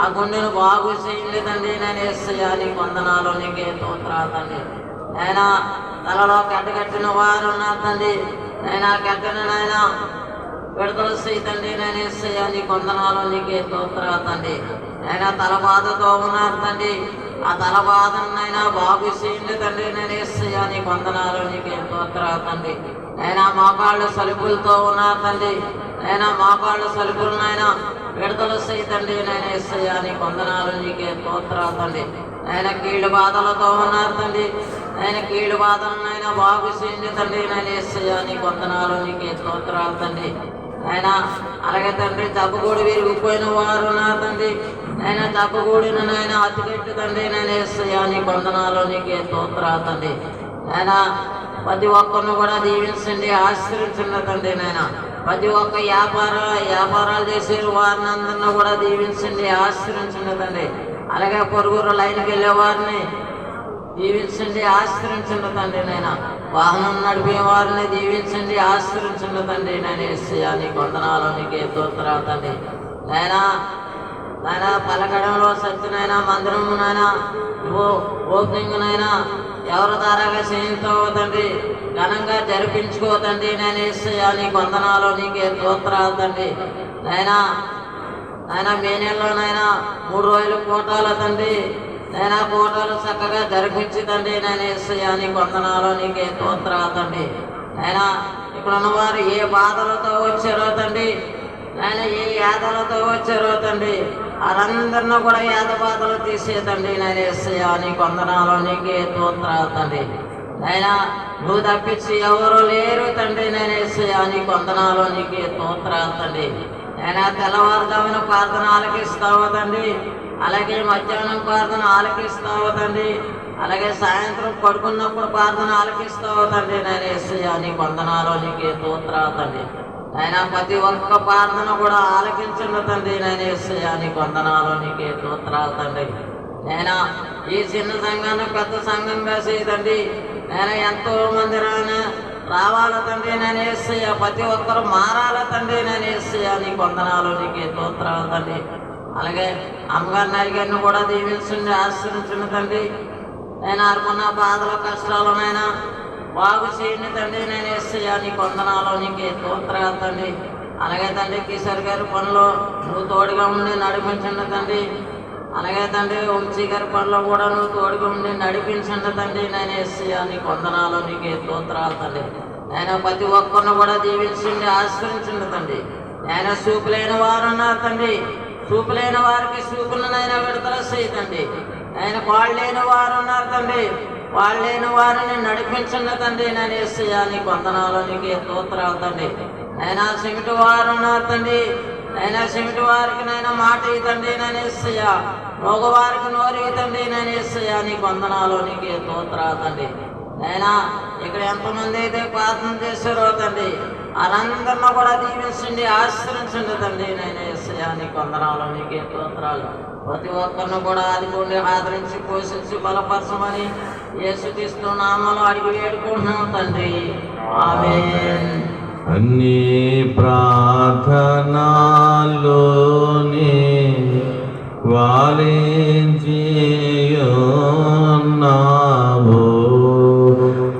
ఆ గుండెను బాగు చేయండి తండ్రి. నేను ఏసయ్యా నీకు వందనాలు, నీకే స్తోత్రాలు తండ్రి. ఆయన తలలో కట్టిన వారు ఉన్నారు తండ్రి, నేను కట్టను నాయన విడుదల చేయండి. నేను ఏసయ్యా నీకు వందనాలు, నీకే స్తోత్రాలు తండ్రి. ఆయన తల బాధతో ఉన్నారు తండ్రి, ఆ తల బాధను నైనా బాగు చేయండి తండ్రి. నేను ఏసయ్యా నీకు వందనాలు, నీకే స్తోత్రాలు తండ్రి. ఆయన మోకాళ్ళు సలుపులతో ఉన్నారు తండ్రి, ఆయన మోకాళ్ళు సలుపులనైనా విడుదల చేయండి. నేను ఏసయ్యా నీకు వందనాలు, నీకే స్తోత్రాలు తండ్రి. ఆయన కీళ్ళు బాధలతో ఉన్నారు తండ్రి, ఆయన కీళ్ళు బాధలనైనా బాగు చేయండి తండ్రి. నేను ఏసయ్యా నీకు వందనాలు, నీకే స్తోత్రాలు తండ్రి. ఆయన అలాగే తండ్రి జబ్బుగూడి విరిగిపోయిన వారు ఉన్నారు తండ్రి, ఆయన జబ్బుగూడిన నాయన అతికెట్టు తండ్రి. నేను ఏసయ్యా నీకు వందనాలు, నీకే స్తోత్రాలు తండ్రి. ఆయన ప్రతి ఒక్కరిని కూడా దీవించండి, ఆశీర్వించండి తండ్రి. నాయన ప్రతి ఒక్క వ్యాపారాలు చేసే వారిని అందరినీ కూడా దీవించండి, ఆశీర్వించండి తండ్రి. అలాగే పొరుగురు లైన్కి వెళ్ళే వారిని దీవించండి, ఆశీర్వించండి తండ్రి. నాయన వాహనం నడిపే వారిని దీవించండి, ఆశీర్వించండి తండ్రి. నేను ఏసయ్యా నీకు వందనాలు, నీకే స్తోత్రాలు తండ్రి. నాయన పలకడంలో సత్యనైనా మందిరము నాయన ఓపెనింగ్ నాయన ఎవరి ద్వారాగా చేయించావు తండ్రి, ఘనంగా జరిపించుకోతండి. నేను ఏసయ్యా నీకు వందనాలు, నీకే స్తోత్రాలు తండ్రి. నాయనా మే నెలలోనైనా 3 రోజులు కోటాల తండ్రి, నైనా కోటాలు చక్కగా జరిపించి తండ్రి. నేను ఏసయ్యా నీకు వందనాలు, నీకే స్తోత్రాలు తండ్రి. అయినా ఇక్కడ ఉన్నవారు ఏ బాధలతో వచ్చారో తండ్రి, ఆయన ఏ యాదలతో వచ్చారో తండ్రి వాళ్ళందరినీ కూడా యాద బాధలు తీసేదండి నేను యేసయ్యా నీకు వందనాలు నీకే స్తోత్రాలు తండ్రి. నైనా నువ్వు తప్పించి ఎవరు లేరు తండ్రి నేను యేసయ్యా నీకు వందనాలు నీకే స్తోత్రాలు తండ్రి. నేను తెల్లవారుజామున ప్రార్థన ఆలకిస్తావు తండ్రి, అలాగే మధ్యాహ్నం ప్రార్థన ఆలకిస్తావు తండ్రి, అలాగే సాయంత్రం పడుకున్నప్పుడు ప్రార్థన ఆలకిస్తావు తండ్రి నేను యేసయ్యా నీకు వందనాలు నీకే స్తోత్రాలు తండ్రి. ఆయన ప్రతి ఒక్క ప్రార్థన కూడా ఆలకించండి తండ్రి నేను యేసయ్యా నీకు వందనాలు నీకే స్తోత్రాలు తండ్రి. నేను ఈ చిన్న సంఘాన్ని పెద్ద సంఘంగా చేయదండి. నేను ఎంతో మంది రావాల తండ్రి నేను యేసయ్యా, ప్రతి ఒక్కరు మారాల తండ్రి నేను యేసయ్యా నీకు వందనాలు నీకే స్తోత్రాలు తండ్రి. అలాగే అమ్మగారిని అడిగారిని కూడా దీవించండి, ఆశ్రయించండి తండ్రి. నేను అనుకున్న బాధలు కష్టాలనైనా బాగు చేయండి తండ్రి నేను యేసయ్యా నీకు వందనాలు నీకే స్తోత్రాలు తండ్రి. అలాగే తండ్రి కిషోర్ గారి పనిలో నువ్వు తోడుగా ఉండి నడిపించండి తండ్రి. అలాగే తండ్రి వంశీ గారి పనిలో కూడా నువ్వు తోడుగా ఉండి నడిపించండి తండ్రి నేను యేసయ్యా నీకు వందనాలు నీకే స్తోత్రాలు తండ్రి. నేను ప్రతి ఒక్కరిని కూడా దీవించండి, ఆశ్రయించండి తండ్రి. నేను చూపులేని వారు ఉన్నారు తండ్రి, చూపులేని వారికి చూపులనైనా విడుదల చేయతండి. ఆయన వాళ్ళు లేని వారు ఉన్నారు తండ్రి, వాళ్ళు లేని వారిని నడిపించండి తండ్రి నేను యేసయ్యా నీకు వందనాలు నీకే స్తోత్రాలు తండ్రి. అయినా చెమిటి వారు ఉన్నారు తండ్రి, అయినా చెమిటి వారికి నైనా మాట ఇతండి నేను యేసయ్యా, మగవారికి నోరు ఇతండి నేను యేసయ్యా నీకు వందనాలు నీకే స్తోత్రాలు తండ్రి. అయినా ఇక్కడ ఎంతమంది అయితే ప్రార్థన చేశారో తండ్రి వాళ్ళందరినీ కూడా దీవించండి, ఆశ్రయించండి తండ్రి నేను యేసయ్యా నీకు వందనాలు నీకే స్తోత్రాలు. ప్రతి ఒక్కరిని కూడా ఆదుకోండి, ఆదరించి పోషించి బలపరచమని యేసుక్రీస్తు నామములో అడిగి వేడుకుంటున్నాం తండ్రి, ఆమేన్. అన్ని ప్రార్థనలోని వాలించియున్నావు,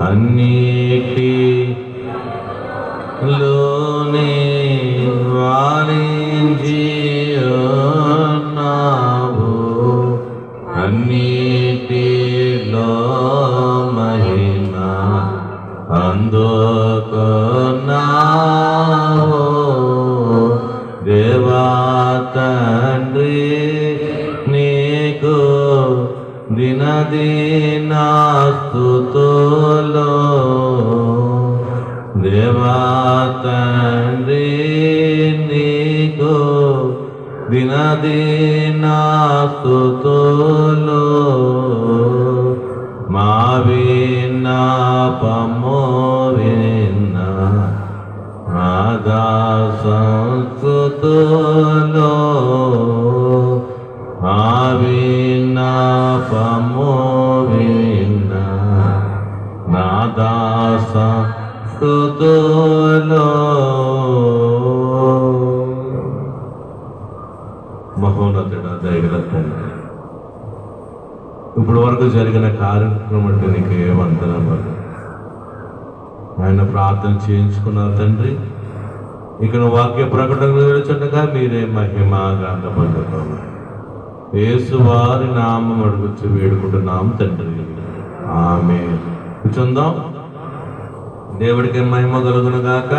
అన్నిటిలోని వాలించియున్నావు, అన్నిటిలో మహిమ అందుకున్నావు దేవా తండ్రి నీకు దినదినాస్తుతులు, దేవా తండ్రి నీకు దినదినాస్తుతులు. మా విన్నపము విన్న సంస్కృతులు, మా విన్నపము విన్న సంస్కృతులు. మహోన్నతుడా దయగల తండ్రి, ఇప్పుడు వరకు జరిగిన కార్యక్రమం అంటే నీకు ఏ వందనములు. ఆయన ప్రార్థన చేయించుకున్నారు తండ్రి, ఇక్కడ వాక్య ప్రకటన వెలుచుండగా మీరే మహిమ గాంధపడతాం. యేసు వారి నామం అడుగుచు వేడుకుంటున్నాం తండ్రి, ఆమేన్. కూర్చుందాం. దేవుడికి మహిమ కలుగును గాక.